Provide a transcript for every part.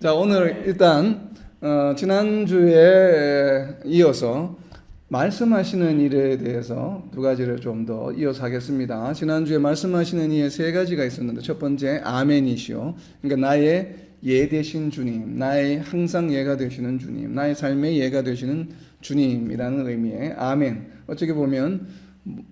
자, 오늘 일단 지난주에 이어서 말씀하시는 일에 대해서 두 가지를 좀 더 이어서 하겠습니다. 지난주에 말씀하시는 일에 세 가지가 있었는데, 첫 번째 아멘이시오. 그러니까 나의 예 되신 주님, 나의 항상 예가 되시는 주님, 나의 삶의 예가 되시는 주님이라는 의미의 아멘. 어떻게 보면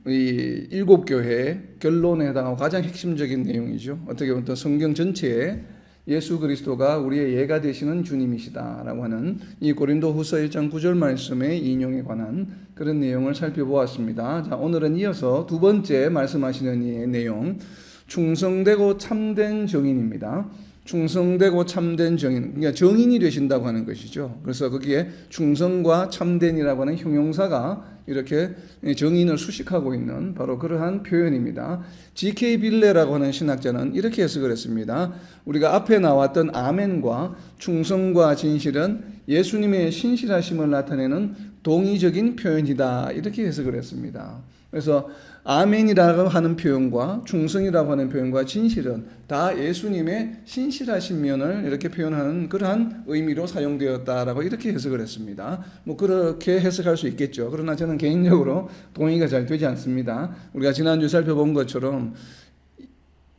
이 일곱 교회의 결론에 해당하고 가장 핵심적인 내용이죠. 어떻게 보면 또 성경 전체에 예수 그리스도가 우리의 예가 되시는 주님이시다라고 하는 이 고린도후서 1장 9절 말씀의 인용에 관한 그런 내용을 살펴보았습니다. 자, 오늘은 이어서 두 번째 말씀하시는 이 내용, 충성되고 참된 정인입니다. 충성되고 참된 정인, 그러니까 정인이 되신다고 하는 것이죠. 그래서 거기에 충성과 참된이라고 하는 형용사가 이렇게 정인을 수식하고 있는 바로 그러한 표현입니다. G.K. 빌레라고 하는 신학자는 이렇게 해석을 했습니다. 우리가 앞에 나왔던 아멘과 충성과 진실은 예수님의 신실하심을 나타내는 동의적인 표현이다, 이렇게 해석을 했습니다. 그래서 아멘이라고 하는 표현과 충성이라고 하는 표현과 진실은 다 예수님의 신실하신 면을 이렇게 표현하는 그러한 의미로 사용되었다라고 이렇게 해석을 했습니다. 뭐 그렇게 해석할 수 있겠죠. 그러나 저는 개인적으로 동의가 잘 되지 않습니다. 우리가 지난주 살펴본 것처럼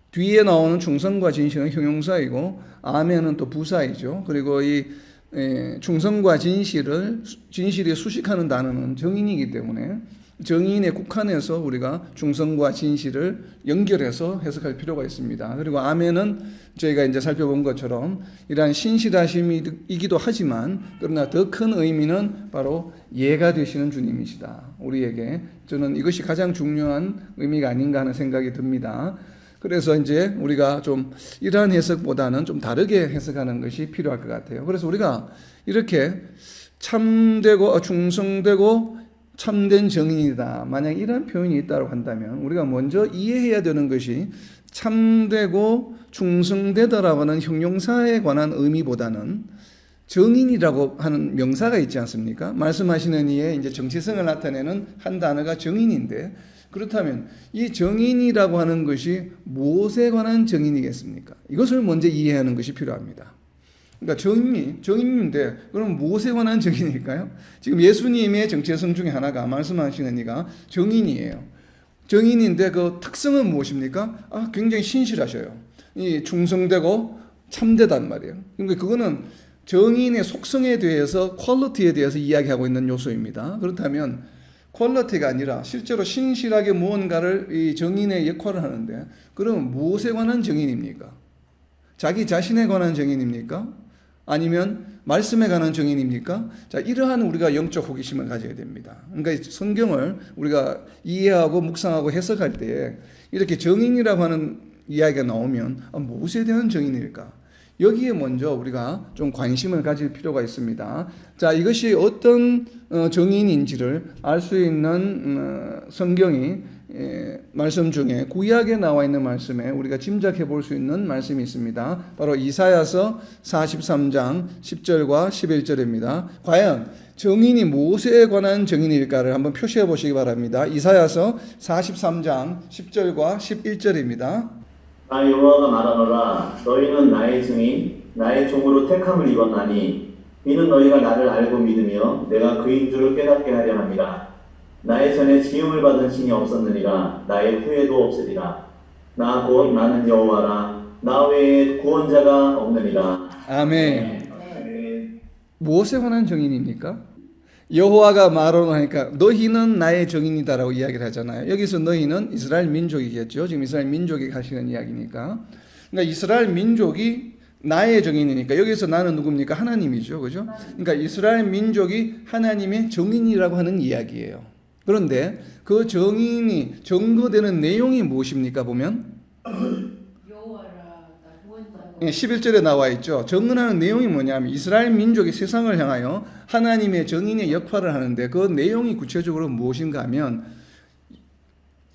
뒤에 나오는 충성과 진실은 형용사이고 아멘은 또 부사이죠. 그리고 이 충성과 진실이 수식하는 단어는 정인이기 때문에 정인에 국한해서 우리가 충성과 진실을 연결해서 해석할 필요가 있습니다. 그리고 아멘은 저희가 이제 살펴본 것처럼 이러한 신실하심이기도 하지만 그러나 더 큰 의미는 바로 예가 되시는 주님이시다. 우리에게 저는 이것이 가장 중요한 의미가 아닌가 하는 생각이 듭니다. 그래서 이제 우리가 좀 이러한 해석보다는 좀 다르게 해석하는 것이 필요할 것 같아요. 그래서 우리가 이렇게 참되고 충성되고 참된 정인이다, 만약 이런 표현이 있다고 한다면 우리가 먼저 이해해야 되는 것이 참되고 충성되다라고 하는 형용사에 관한 의미보다는 정인이라고 하는 명사가 있지 않습니까? 말씀하시는 이에 이제 정체성을 나타내는 한 단어가 정인인데, 그렇다면 이 정인이라고 하는 것이 무엇에 관한 정인이겠습니까? 이것을 먼저 이해하는 것이 필요합니다. 그러니까 정인인데 그럼 무엇에 관한 정인일까요? 지금 예수님의 정체성 중에 하나가 말씀하시는 이가 정인이에요. 정인인데 그 특성은 무엇입니까? 굉장히 신실하셔요. 이 충성되고 참되단 말이에요. 그러니까 그거는 정인의 속성에 대해서, 퀄리티에 대해서 이야기하고 있는 요소입니다. 그렇다면 퀄리티가 아니라 실제로 신실하게 무언가를 이 정인의 역할을 하는데, 그럼 무엇에 관한 정인입니까? 자기 자신에 관한 정인입니까? 아니면 말씀에 관한 정인입니까? 자, 이러한 우리가 영적 호기심을 가져야 됩니다. 그러니까 성경을 우리가 이해하고 묵상하고 해석할 때 이렇게 정인이라고 하는 이야기가 나오면 무엇에 대한 정인일까? 여기에 먼저 우리가 좀 관심을 가질 필요가 있습니다. 자, 이것이 어떤 정인인지를 알 수 있는 성경이 말씀 중에 구약에 나와 있는 말씀에 우리가 짐작해 볼 수 있는 말씀이 있습니다. 바로 이사야서 43장 10절과 11절입니다. 과연 정인이 무엇에 관한 정인일까를 한번 표시해 보시기 바랍니다. 이사야서 43장 10절과 11절입니다. 나 여호와가 말하노라. 너희는 나의 증인, 나의 종으로 택함을 입었나니 이는 너희가 나를 알고 믿으며 내가 그인 줄을 깨닫게 하려 함이라. 나의 전에 지음을 받은 신이 없었느니라. 나의 후에도 없으리라. 나 곧 나는 여호와라. 나 외에 구원자가 없느니라. 아멘. 무엇에 관한 정인입니까? 여호와가 말하니까 너희는 나의 정인이다라고 이야기를 하잖아요. 여기서 너희는 이스라엘 민족이겠죠. 지금 이스라엘 민족이 하시는 이야기니까. 그러니까 이스라엘 민족이 나의 정인이니까 여기서 나는 누굽니까? 하나님이죠. 그죠? 그러니까 이스라엘 민족이 하나님의 정인이라고 하는 이야기예요. 그런데 그 정인이 증거되는 내용이 무엇입니까? 보면 11절에 나와 있죠. 증언하는 내용이 뭐냐면 이스라엘 민족이 세상을 향하여 하나님의 정인의 역할을 하는데 그 내용이 구체적으로 무엇인가 하면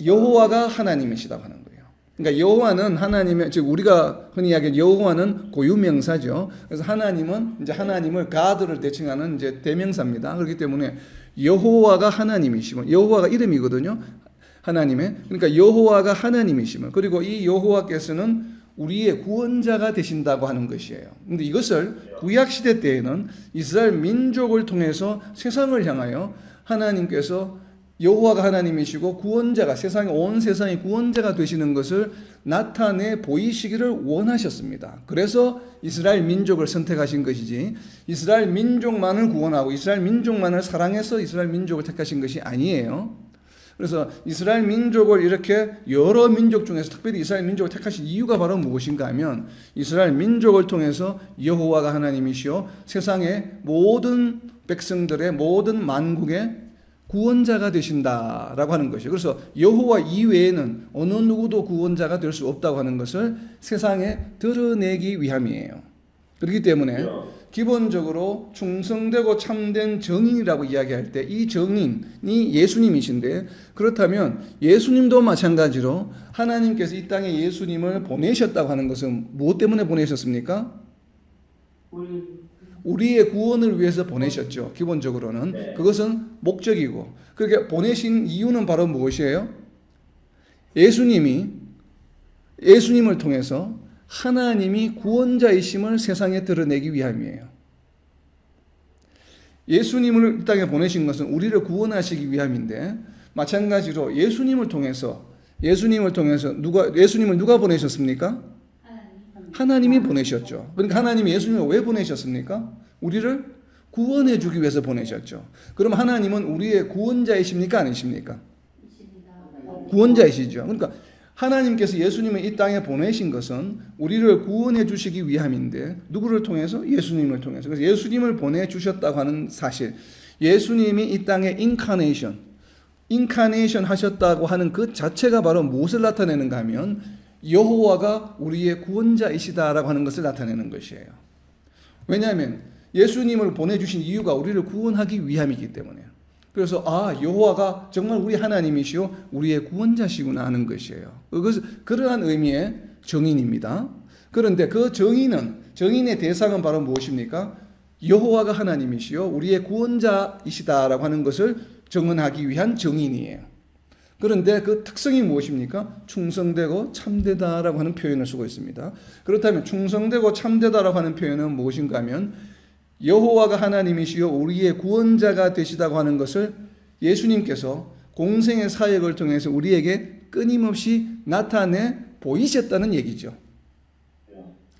여호와가 하나님이시다고 하는 거예요. 그러니까 여호와는 하나님의, 즉 우리가 흔히 이야기하는 여호와는 고유명사죠. 그래서 하나님은 이제 하나님을 God를 대칭하는 이제 대명사입니다. 그렇기 때문에 여호와가 하나님이시면, 여호와가 이름이거든요. 하나님의. 그러니까 여호와가 하나님이시면, 그리고 이 여호와께서는 우리의 구원자가 되신다고 하는 것이에요. 근데 이것을 구약 시대 때에는 이스라엘 민족을 통해서 세상을 향하여 하나님께서 여호와가 하나님이시고 구원자가 온 세상의 구원자가 되시는 것을 나타내 보이시기를 원하셨습니다. 그래서 이스라엘 민족을 선택하신 것이지 이스라엘 민족만을 구원하고 이스라엘 민족만을 사랑해서 이스라엘 민족을 택하신 것이 아니에요. 그래서 이스라엘 민족을 이렇게 여러 민족 중에서 특별히 이스라엘 민족을 택하신 이유가 바로 무엇인가 하면 이스라엘 민족을 통해서 여호와가 하나님이시오 세상의 모든 백성들의 모든 만국의 구원자가 되신다라고 하는 것이에요. 그래서 여호와 이외에는 어느 누구도 구원자가 될 수 없다고 하는 것을 세상에 드러내기 위함이에요. 그렇기 때문에 기본적으로 충성되고 참된 정인이라고 이야기할 때 이 정인이 예수님이신데 그렇다면 예수님도 마찬가지로 하나님께서 이 땅에 예수님을 보내셨다고 하는 것은 무엇 때문에 보내셨습니까? 우리의 구원을 위해서 보내셨죠. 기본적으로는 네. 그것은 목적이고 그렇게 보내신 이유는 바로 무엇이에요? 예수님을 통해서 하나님이 구원자이심을 세상에 드러내기 위함이에요. 예수님을 이 땅에 보내신 것은 우리를 구원하시기 위함인데 마찬가지로 예수님을 통해서 예수님을 누가 보내셨습니까? 하나님이 보내셨죠. 그러니까 하나님이 예수님을 왜 보내셨습니까? 우리를 구원해 주기 위해서 보내셨죠. 그럼 하나님은 우리의 구원자이십니까? 아니십니까? 구원자이시죠. 그러니까 하나님께서 예수님을 이 땅에 보내신 것은 우리를 구원해 주시기 위함인데 누구를 통해서? 예수님을 통해서. 그래서 예수님을 보내주셨다고 하는 사실, 예수님이 이 땅에 인카네이션 하셨다고 하는 그 자체가 바로 무엇을 나타내는가 하면 여호와가 우리의 구원자이시다라고 하는 것을 나타내는 것이에요. 왜냐하면 예수님을 보내주신 이유가 우리를 구원하기 위함이기 때문에요. 그래서 여호와가 정말 우리 하나님이시오 우리의 구원자시구나 하는 것이에요. 그러한 의미의 정인입니다. 그런데 그 정인의 대상은 바로 무엇입니까? 여호와가 하나님이시오 우리의 구원자이시다라고 하는 것을 정언하기 위한 정인이에요. 그런데 그 특성이 무엇입니까? 충성되고 참되다라고 하는 표현을 쓰고 있습니다. 그렇다면 충성되고 참되다라고 하는 표현은 무엇인가 하면 여호와가 하나님이시여 우리의 구원자가 되시다고 하는 것을 예수님께서 공생의 사역을 통해서 우리에게 끊임없이 나타내 보이셨다는 얘기죠.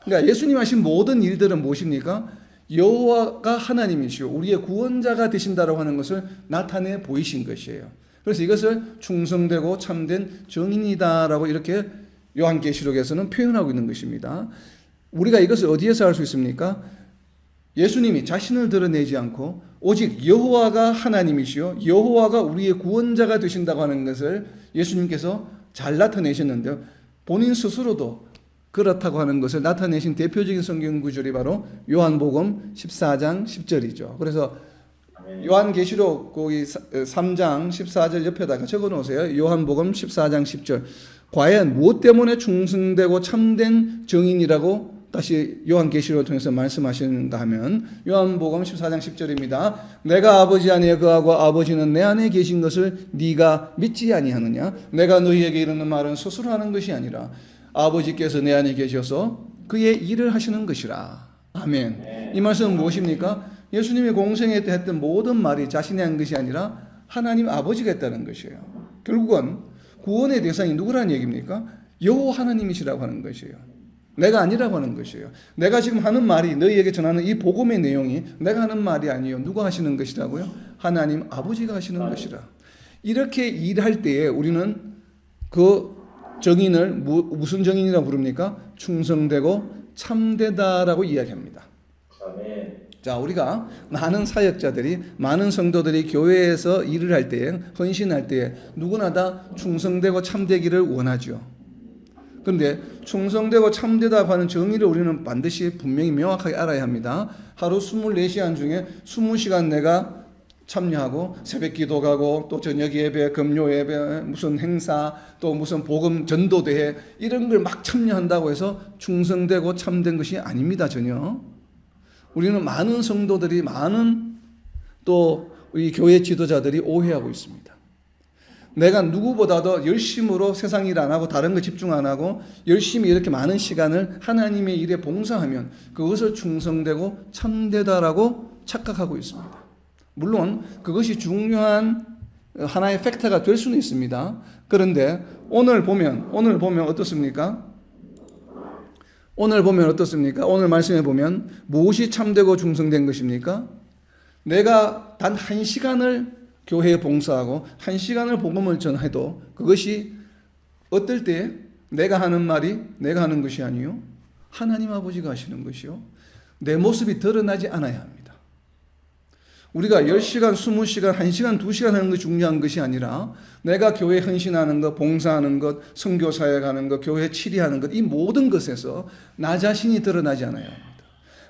그러니까 예수님 하신 모든 일들은 무엇입니까? 여호와가 하나님이시여 우리의 구원자가 되신다라고 하는 것을 나타내 보이신 것이에요. 그래서 이것을 충성되고 참된 정인이다라고 이렇게 요한계시록에서는 표현하고 있는 것입니다. 우리가 이것을 어디에서 알 수 있습니까? 예수님이 자신을 드러내지 않고 오직 여호와가 하나님이시요 여호와가 우리의 구원자가 되신다고 하는 것을 예수님께서 잘 나타내셨는데요. 본인 스스로도 그렇다고 하는 것을 나타내신 대표적인 성경 구절이 바로 요한복음 14장 10절이죠. 그래서 요한계시록 거기 3장 14절 옆에다가 적어 놓으세요. 요한복음 14장 10절. 과연 무엇 때문에 충성되고 참된 정인이라고 다시 요한계시록을 통해서 말씀하시는가 하면 요한복음 14장 10절입니다. 내가 아버지 안에 거하고 아버지는 내 안에 계신 것을 네가 믿지 아니하느냐? 내가 너희에게 이르는 말은 스스로 하는 것이 아니라 아버지께서 내 안에 계셔서 그의 일을 하시는 것이라. 아멘. 이 말씀은 무엇입니까? 예수님이 공생에 때 했던 모든 말이 자신이 한 것이 아니라 하나님 아버지가 했다는 것이에요. 결국은 구원의 대상이 누구라는 얘기입니까? 여호와 하나님이시라고 하는 것이에요. 내가 아니라고 하는 것이에요. 내가 지금 하는 말이 너희에게 전하는 이 복음의 내용이 내가 하는 말이 아니에요. 누가 하시는 것이라고요? 하나님 아버지가 하시는 것이라. 이렇게 일할 때에 우리는 그 정인을 무슨 정인이라고 부릅니까? 충성되고 참되다라고 이야기합니다. 아멘. 자, 우리가 많은 사역자들이 많은 성도들이 교회에서 일을 할 때에 헌신할 때에 누구나 다 충성되고 참되기를 원하죠. 그런데 충성되고 참되다고 하는 정의를 우리는 반드시 분명히 명확하게 알아야 합니다. 하루 24시간 중에 20시간 내가 참여하고 새벽 기도 가고 또 저녁 예배, 금요 예배, 무슨 행사, 또 무슨 복음 전도대회 이런 걸 막 참여한다고 해서 충성되고 참된 것이 아닙니다. 전혀. 우리는 많은 성도들이 많은 또 우리 교회 지도자들이 오해하고 있습니다. 내가 누구보다도 열심으로 세상 일 안 하고 다른 거 집중 안 하고 열심히 이렇게 많은 시간을 하나님의 일에 봉사하면 그것을 충성되고 참되다라고 착각하고 있습니다. 물론 그것이 중요한 하나의 팩터가 될 수는 있습니다. 그런데 오늘 보면 어떻습니까? 오늘 말씀해 보면 무엇이 참되고 충성된 것입니까? 내가 단 1시간을 교회에 봉사하고 1시간을 복음을 전해도 그것이 어떨 때 내가 하는 말이 내가 하는 것이 아니요 하나님 아버지가 하시는 것이요 내 모습이 드러나지 않아야 합니다. 우리가 10시간, 20시간, 1시간, 2시간 하는 것이 중요한 것이 아니라 내가 교회에 헌신하는 것, 봉사하는 것, 선교사에 가는 것, 교회 치리하는 것, 이 모든 것에서 나 자신이 드러나지 않아야 합니다.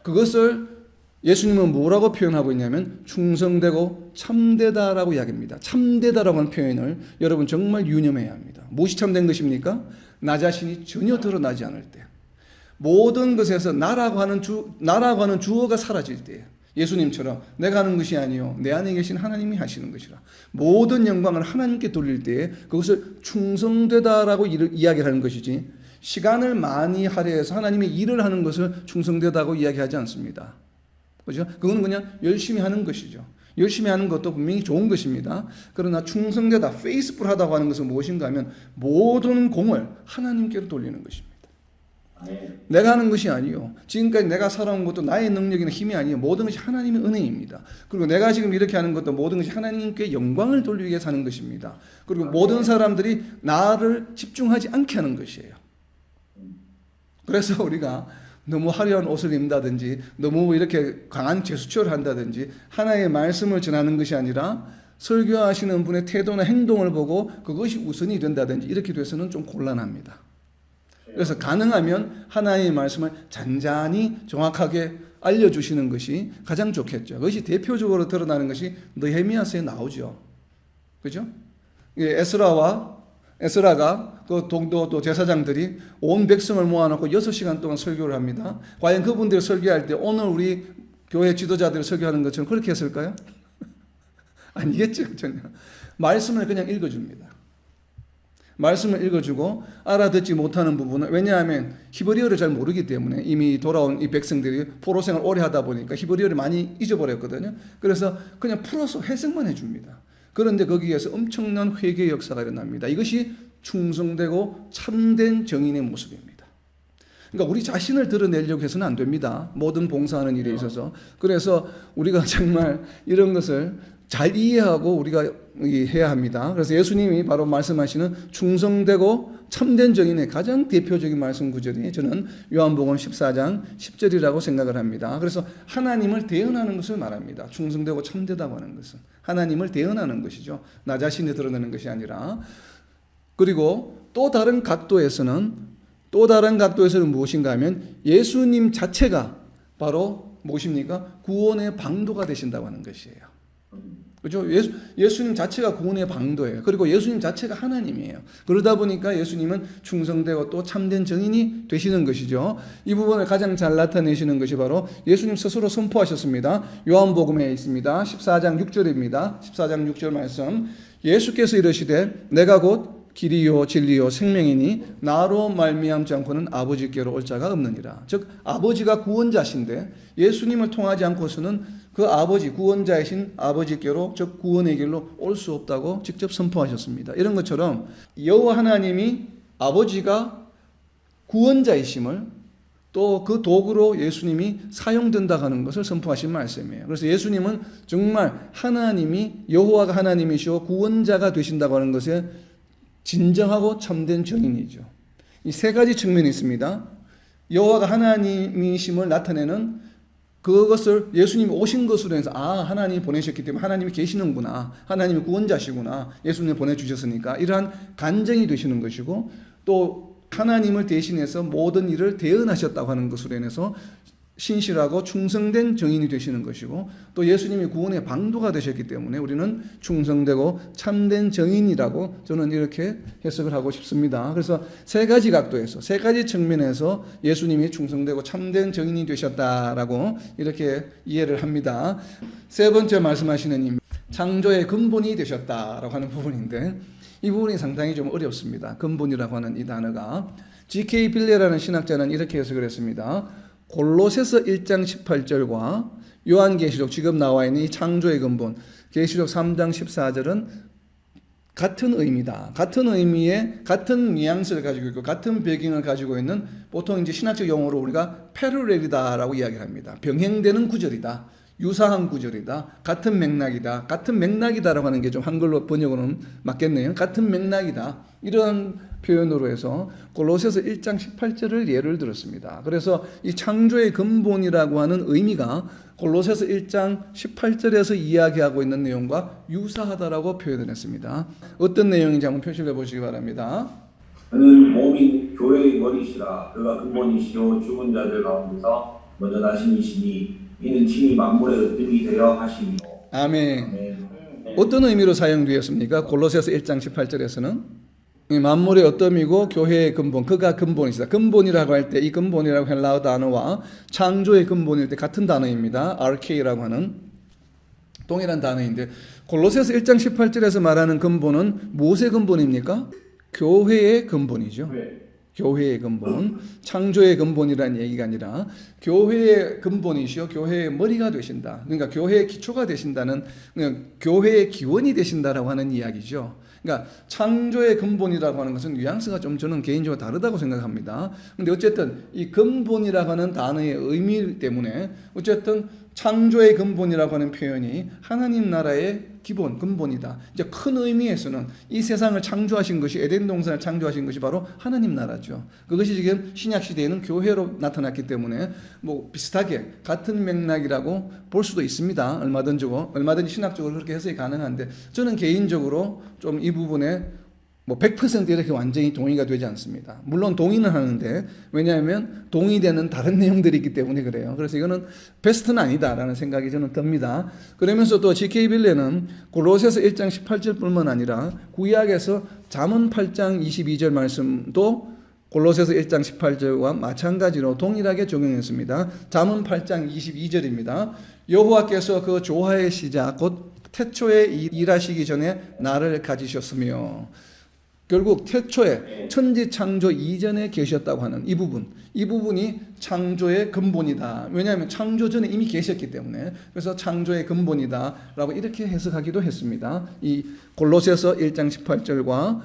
그것을 예수님은 뭐라고 표현하고 있냐면 충성되고 참되다라고 이야기합니다. 참되다라고 하는 표현을 여러분 정말 유념해야 합니다. 무엇이 참된 것입니까? 나 자신이 전혀 드러나지 않을 때, 모든 것에서 나라고 하는 주어가 사라질 때, 예수님처럼 내가 하는 것이 아니요 내 안에 계신 하나님이 하시는 것이라 모든 영광을 하나님께 돌릴 때 그것을 충성되다라고 이야기를 하는 것이지, 시간을 많이 할애해서 하나님의 일을 하는 것을 충성되다고 이야기하지 않습니다. 그죠? 그건 그냥 열심히 하는 것이죠. 열심히 하는 것도 분명히 좋은 것입니다. 그러나 충성되다, 페이스풀하다고 하는 것은 무엇인가 하면 모든 공을 하나님께로 돌리는 것입니다. 내가 하는 것이 아니요 지금까지 내가 살아온 것도 나의 능력이나 힘이 아니요 모든 것이 하나님의 은혜입니다. 그리고 내가 지금 이렇게 하는 것도 모든 것이 하나님께 영광을 돌리기 위해 사는 것입니다. 그리고 모든 사람들이 나를 집중하지 않게 하는 것이에요. 그래서 우리가 너무 화려한 옷을 입는다든지 너무 이렇게 강한 제스처를 한다든지 하나의 말씀을 전하는 것이 아니라 설교하시는 분의 태도나 행동을 보고 그것이 우선이 된다든지 이렇게 돼서는 좀 곤란합니다. 그래서 가능하면 하나님의 말씀을 잔잔히 정확하게 알려주시는 것이 가장 좋겠죠. 그것이 대표적으로 드러나는 것이 느헤미야서에 나오죠. 그죠? 에스라가 그 동도 또 제사장들이 온 백성을 모아놓고 6시간 동안 설교를 합니다. 과연 그분들이 설교할 때 오늘 우리 교회 지도자들이 설교하는 것처럼 그렇게 했을까요? 아니겠죠. 전혀. 말씀을 그냥 읽어줍니다. 말씀을 읽어주고 알아듣지 못하는 부분은, 왜냐하면 히브리어를 잘 모르기 때문에 이미 돌아온 이 백성들이 포로생활 오래 하다 보니까 히브리어를 많이 잊어버렸거든요. 그래서 그냥 풀어서 해석만 해줍니다. 그런데 거기에서 엄청난 회개의 역사가 일어납니다. 이것이 충성되고 참된 정인의 모습입니다. 그러니까 우리 자신을 드러내려고 해서는 안 됩니다. 모든 봉사하는 일에 있어서. 그래서 우리가 정말 이런 것을 잘 이해하고 우리가 해야 합니다. 그래서 예수님이 바로 말씀하시는 충성되고 참된 정인의 가장 대표적인 말씀 구절이 저는 요한복음 14장 10절이라고 생각을 합니다. 그래서 하나님을 대언하는 것을 말합니다. 충성되고 참되다고 하는 것은 하나님을 대언하는 것이죠. 나 자신이 드러내는 것이 아니라. 그리고 또 다른 각도에서는 무엇인가 하면 예수님 자체가 바로 무엇입니까? 구원의 방도가 되신다고 하는 것이에요. 그렇죠? 예수님 자체가 구원의 방도예요. 그리고 예수님 자체가 하나님이에요. 그러다 보니까 예수님은 충성되고 또 참된 정인이 되시는 것이죠. 이 부분을 가장 잘 나타내시는 것이 바로 예수님 스스로 선포하셨습니다. 요한복음에 있습니다. 14장 6절입니다. 14장 6절 말씀. 예수께서 이르시되 내가 곧 길이요 진리요 생명이니 나로 말미암지 않고는 아버지께로 올 자가 없느니라. 즉 아버지가 구원자신데 예수님을 통하지 않고서는 그 아버지, 구원자이신 아버지께로, 즉 구원의 길로 올 수 없다고 직접 선포하셨습니다. 이런 것처럼 여호와 하나님이 아버지가 구원자이심을 또 그 도구로 예수님이 사용된다 하는 것을 선포하신 말씀이에요. 그래서 예수님은 정말 하나님이, 여호와가 하나님이시오 구원자가 되신다고 하는 것에 진정하고 참된 증인이죠. 이 세 가지 측면이 있습니다. 여호와가 하나님이심을 나타내는 그것을 예수님이 오신 것으로 해서 하나님이 보내셨기 때문에 하나님이 계시는구나, 하나님이 구원자시구나, 예수님을 보내주셨으니까 이러한 간증이 되시는 것이고, 또 하나님을 대신해서 모든 일을 대언하셨다고 하는 것으로 인해서 신실하고 충성된 증인이 되시는 것이고, 또 예수님이 구원의 방도가 되셨기 때문에 우리는 충성되고 참된 증인이라고 저는 이렇게 해석을 하고 싶습니다. 그래서 세 가지 각도에서, 세 가지 측면에서 예수님이 충성되고 참된 증인이 되셨다라고 이렇게 이해를 합니다. 세 번째 말씀하시는 이 창조의 근본이 되셨다라고 하는 부분인데, 이 부분이 상당히 좀 어렵습니다. 근본이라고 하는 이 단어가. G.K. 빌레라는 신학자는 이렇게 해석을 했습니다. 골로새서 1장 18절과 요한계시록 지금 나와 있는 이 창조의 근본 계시록 3장 14절은 같은 의미다. 같은 의미의 같은 뉘앙스를 가지고 있고 같은 배경을 가지고 있는 보통 이제 신학적 용어로 우리가 패러렐이다라고 이야기를 합니다. 병행되는 구절이다. 유사한 구절이다. 같은 맥락이다. 같은 맥락이다라고 하는 게 좀 한글로 번역으로는 맞겠네요. 같은 맥락이다. 이런 표현으로 해서 골로새서 1장 18절을 예를 들었습니다. 그래서 이 창조의 근본이라고 하는 의미가 골로새서 1장 18절에서 이야기하고 있는 내용과 유사하다라고 표현을 했습니다. 어떤 내용인지 한번 표시를 해보시기 바랍니다. 그는 몸인 교회의 머리시라. 그가 근본이시요 죽은 자들 가운데서 먼저 나신 이시니 이는 친히 만물의 으뜸이 되어 하시니요. 아멘. 아멘. 어떤 의미로 사용되었습니까? 골로새서 1장 18절에서는 만물의 어떠미고 교회의 근본, 그가 근본이시다. 근본이라고 할 때 이 근본이라고 헬라어 단어와 창조의 근본일 때 같은 단어입니다. RK라고 하는 동일한 단어인데 골로새서 1장 18절에서 말하는 근본은 무엇의 근본입니까? 교회의 근본이죠. 교회의 근본, 창조의 근본이라는 얘기가 아니라 교회의 근본이시요 교회의 머리가 되신다. 그러니까 교회의 기초가 되신다는, 그냥 교회의 기원이 되신다라고 하는 이야기죠. 그러니까 창조의 근본이라고 하는 것은 뉘앙스가 좀 저는 개인적으로 다르다고 생각합니다. 근데 어쨌든 이 근본이라고 하는 단어의 의미 때문에 어쨌든 창조의 근본이라고 하는 표현이 하나님 나라의 기본, 근본이다. 이제 큰 의미에서는 이 세상을 창조하신 것이, 에덴 동산을 창조하신 것이 바로 하나님 나라죠. 그것이 지금 신약 시대에는 교회로 나타났기 때문에 뭐 비슷하게 같은 맥락이라고 볼 수도 있습니다. 얼마든지 신학적으로 그렇게 해석이 가능한데 저는 개인적으로 좀 이 부분에 뭐 100% 이렇게 완전히 동의가 되지 않습니다. 물론 동의는 하는데 왜냐하면 동의되는 다른 내용들이 있기 때문에 그래요. 그래서 이거는 베스트는 아니다라는 생각이 저는 듭니다. 그러면서 또 G.K. 빌레는 골로새서 1장 18절뿐만 아니라 구약에서 잠언 8장 22절 말씀도 골로새서 1장 18절과 마찬가지로 동일하게 적용했습니다. 잠언 8장 22절입니다. 여호와께서 그 조화의 시작 곧 태초에 일하시기 전에 나를 가지셨으며, 결국 태초에 천지 창조 이전에 계셨다고 하는 이 부분이 창조의 근본이다. 왜냐하면 창조 전에 이미 계셨기 때문에. 그래서 창조의 근본이다라고 이렇게 해석하기도 했습니다. 이 골로새서 1장 18절과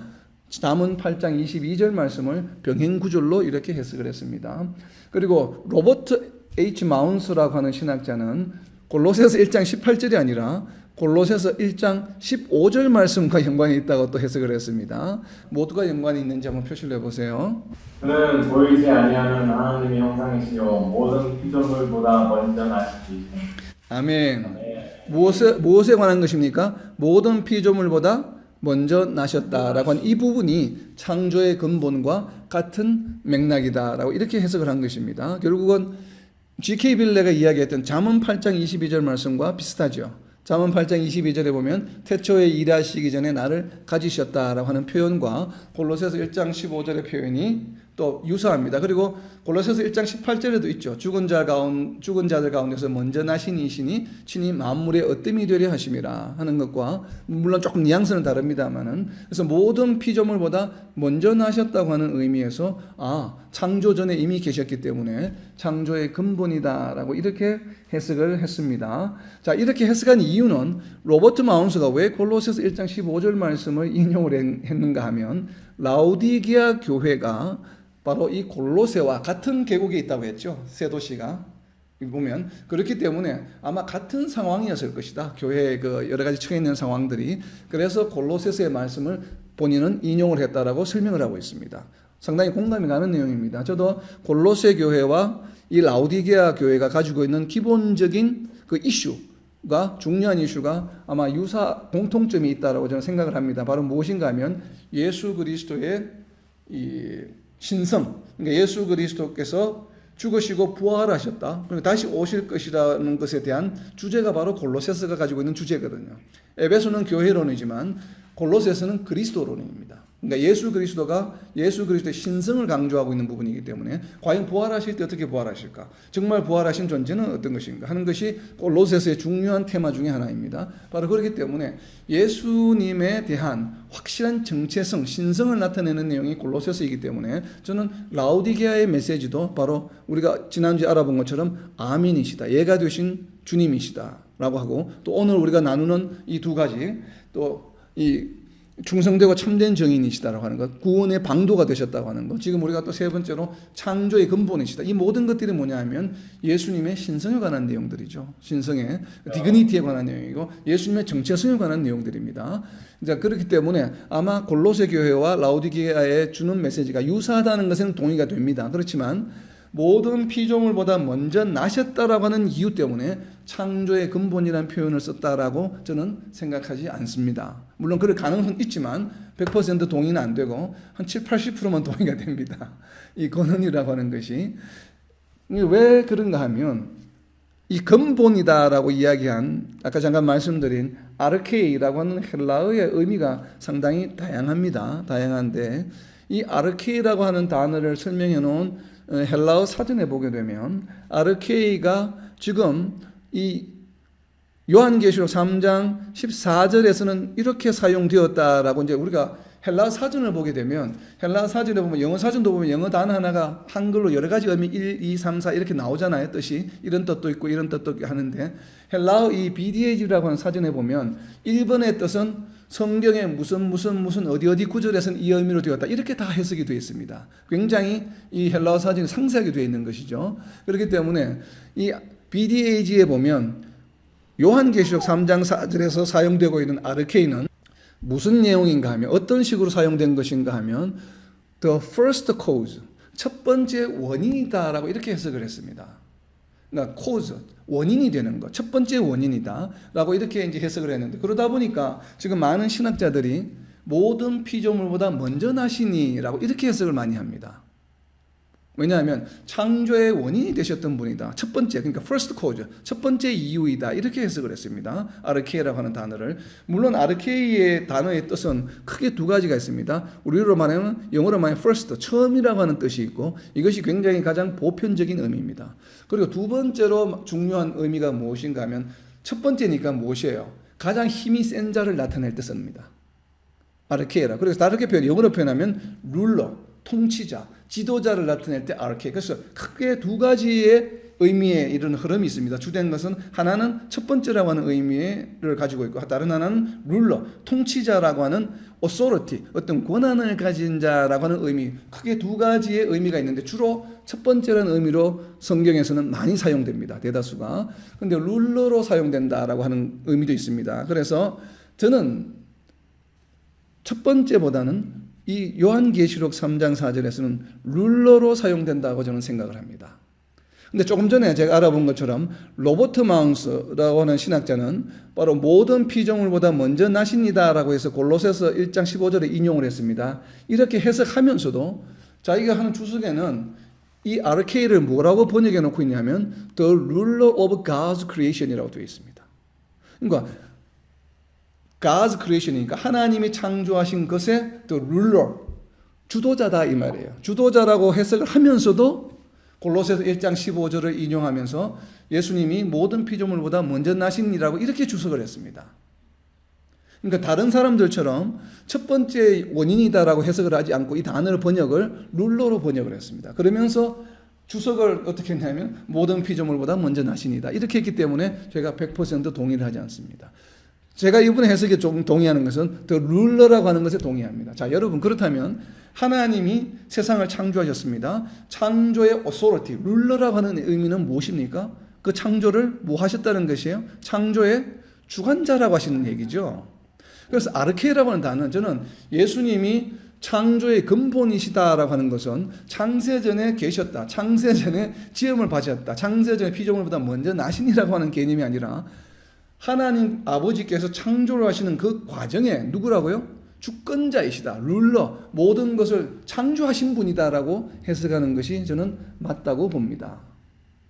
잠언 8장 22절 말씀을 병행 구절로 이렇게 해석을 했습니다. 그리고 로버트 H. 마운스라고 하는 신학자는 골로새서 1장 18절이 아니라 골로새서 1장 15절 말씀과 연관이 있다고 또 해석을 했습니다. 모두가 연관이 있는지 한번 표시를 해보세요. 그는 보이지 아니하는 하나님의 형상이시요 모든 피조물보다 먼저 나시지. 아멘. 무엇에 관한 것입니까? 모든 피조물보다 먼저 나셨다라고 한 이 부분이 창조의 근본과 같은 맥락이다라고 이렇게 해석을 한 것입니다. 결국은 G.K. 빌레가 이야기했던 잠언 8장 22절 말씀과 비슷하죠. 잠언 8장 22절에 보면 태초에 일하시기 전에 나를 가지셨다라고 하는 표현과 골로새서 1장 15절의 표현이 또 유사합니다. 그리고 골로새서 1장 18절에도 있죠. 죽은 자들 가운데서 먼저 나신 이시니 친히 만물의 어뜸이 되려 하심이라 하는 것과 물론 조금 뉘앙스는 다릅니다만은, 그래서 모든 피조물보다 먼저 나셨다고 하는 의미에서 창조 전에 이미 계셨기 때문에 창조의 근본이다라고 이렇게 해석을 했습니다. 자, 이렇게 해석한 이유는 로버트 마운스가 왜 골로새서 1장 15절 말씀을 인용을 했는가 하면 라오디게아 교회가 바로 이 골로새와 같은 계곡에 있다고 했죠. 세 도시가 보면 그렇기 때문에 아마 같은 상황이었을 것이다. 교회의 그 여러 가지 처해 있는 상황들이. 그래서 골로새서의 말씀을 본인은 인용을 했다라고 설명을 하고 있습니다. 상당히 공감이 가는 내용입니다. 저도 골로새 교회와 이 라오디게아 교회가 가지고 있는 기본적인 그 이슈가, 중요한 이슈가 아마 공통점이 있다라고 저는 생각을 합니다. 바로 무엇인가 하면 예수 그리스도의 이 신성, 그러니까 예수 그리스도께서 죽으시고 부활하셨다, 그리고 다시 오실 것이라는 것에 대한 주제가 바로 골로새서가 가지고 있는 주제거든요. 에베소는 교회론이지만 골로새서는 그리스도론입니다. 그러니까 예수 그리스도의 신성을 강조하고 있는 부분이기 때문에 과연 부활하실 때 어떻게 부활하실까? 정말 부활하신 존재는 어떤 것인가 하는 것이 골로새서의 중요한 테마 중에 하나입니다. 바로 그렇기 때문에 예수님에 대한 확실한 정체성, 신성을 나타내는 내용이 골로새서이기 때문에 저는 라오디게아의 메시지도 바로 우리가 지난주에 알아본 것처럼 아멘이시다, 예가 되신 주님이시다 라고 하고, 또 오늘 우리가 나누는 이 두 가지, 또 이 충성되고 참된 정인이시다라고 하는 것, 구원의 방도가 되셨다고 하는 것, 지금 우리가 또 세 번째로 창조의 근본이시다. 이 모든 것들이 뭐냐 하면 예수님의 신성에 관한 내용들이죠. 신성의 디그니티에 관한 내용이고 예수님의 정체성에 관한 내용들입니다. 자, 그렇기 때문에 아마 골로새 교회와 라오디게아에 주는 메시지가 유사하다는 것은 동의가 됩니다. 그렇지만 모든 피조물보다 먼저 나셨다라고 하는 이유 때문에 창조의 근본이라는 표현을 썼다라고 저는 생각하지 않습니다. 물론 그럴 가능성은 있지만 100% 동의는 안 되고 한 7, 80%만 동의가 됩니다. 이 근원이라고 하는 것이 왜 그런가 하면 이 근본이다라고 이야기한 아까 잠깐 말씀드린 아르케이라고 하는 헬라어의 의미가 상당히 다양합니다. 다양한데 이 아르케이라고 하는 단어를 설명해 놓은 헬라어 사전에 보게 되면 아르케이가 지금 이 요한계시록 3장 14절에서는 이렇게 사용되었다라고 이제 우리가 헬라어 사전을 보게 되면 헬라어 사전에 보면 영어 사전도 보면 영어 단어 하나가 한글로 여러 가지 의미 1, 2, 3, 4 이렇게 나오잖아요. 뜻이 이런 뜻도 있고 이런 뜻도 있고 하는데 헬라어 이 BDAG라고 하는 사전에 보면 1번의 뜻은 성경에 무슨 어디 구절에서는 이 의미로 되었다 이렇게 다 해석이 되어 있습니다. 굉장히 이 헬라어 사전이 상세하게 되어 있는 것이죠. 그렇기 때문에 이 BDAG에 보면 요한계시록 3장 4절에서 사용되고 있는 아르케이는 무슨 내용인가 하면 어떤 식으로 사용된 것인가 하면 the first cause, 첫 번째 원인이다라고 이렇게 해석을 했습니다. 그러니까 cause, 원인이 되는 것, 첫 번째 원인이다라고 이렇게 이제 해석을 했는데 그러다 보니까 지금 많은 신학자들이 모든 피조물보다 먼저 나시니라고 이렇게 해석을 많이 합니다. 왜냐하면 창조의 원인이 되셨던 분이다. 첫 번째, 그러니까 first cause, 첫 번째 이유이다. 이렇게 해석을 했습니다. 아르케이라고 하는 단어를. 물론 아르케이의 단어의 뜻은 크게 두 가지가 있습니다. 우리로 말하면 영어로 말하면 first, 처음이라고 하는 뜻이 있고 이것이 굉장히 가장 보편적인 의미입니다. 그리고 두 번째로 중요한 의미가 무엇인가 하면 첫 번째니까 무엇이에요? 가장 힘이 센 자를 나타낼 때 씁니다. 아르케이라. 그래서 다르게 영어로 표현하면 룰러, 통치자, 지도자를 나타낼 때 아르케이. 그래서 크게 두 가지의 의미의 이런 흐름이 있습니다. 주된 것은 하나는 첫 번째라고 하는 의미를 가지고 있고 다른 하나는 룰러, 통치자라고 하는 authority, 어떤 권한을 가진 자라고 하는 의미. 크게 두 가지의 의미가 있는데 주로 첫 번째라는 의미로 성경에서는 많이 사용됩니다. 대다수가. 그런데 룰러로 사용된다라고 하는 의미도 있습니다. 그래서 저는 첫 번째보다는 이 요한계시록 3장 4절에서는 룰러로 사용된다고 저는 생각을 합니다. 근데 조금 전에 제가 알아본 것처럼 로버트 마운스라고 하는 신학자는 바로 모든 피조물보다 먼저 나십니다라고 해서 골로새서 1장 15절에 인용을 했습니다. 이렇게 해석하면서도 자기가 하는 주석에는 이 아르케이를 뭐라고 번역해 놓고 있냐면 The ruler of God's creation이라고 되어 있습니다. 그러니까 God's creation이니까 하나님이 창조하신 것의 the ruler, 주도자다 이 말이에요. 주도자라고 해석을 하면서도 골로새서 1장 15절을 인용하면서 예수님이 모든 피조물보다 먼저 나시니라고 이렇게 주석을 했습니다. 그러니까 다른 사람들처럼 첫 번째 원인이다라고 해석을 하지 않고 이 단어를 번역을 룰러로 번역을 했습니다. 그러면서 주석을 어떻게 했냐면 모든 피조물보다 먼저 나시니다 이렇게 했기 때문에 제가 100% 동의를 하지 않습니다. 제가 이번에 해석에 조금 동의하는 것은 더 룰러라고 하는 것에 동의합니다. 자, 여러분 그렇다면 하나님이 세상을 창조하셨습니다. 창조의 authority, 룰러라고 하는 의미는 무엇입니까? 그 창조를 뭐 하셨다는 것이에요? 창조의 주관자라고 하시는 얘기죠. 그래서 아르케이라고 하는 단어는 저는 예수님이 창조의 근본이시다라고 하는 것은 창세전에 계셨다. 창세전에 지음을 받으셨다. 창세전에 피조물보다 먼저 나신이라고 하는 개념이 아니라 하나님 아버지께서 창조를 하시는 그 과정에 누구라고요? 주권자이시다. 룰러, 모든 것을 창조하신 분이다라고 해석하는 것이 저는 맞다고 봅니다.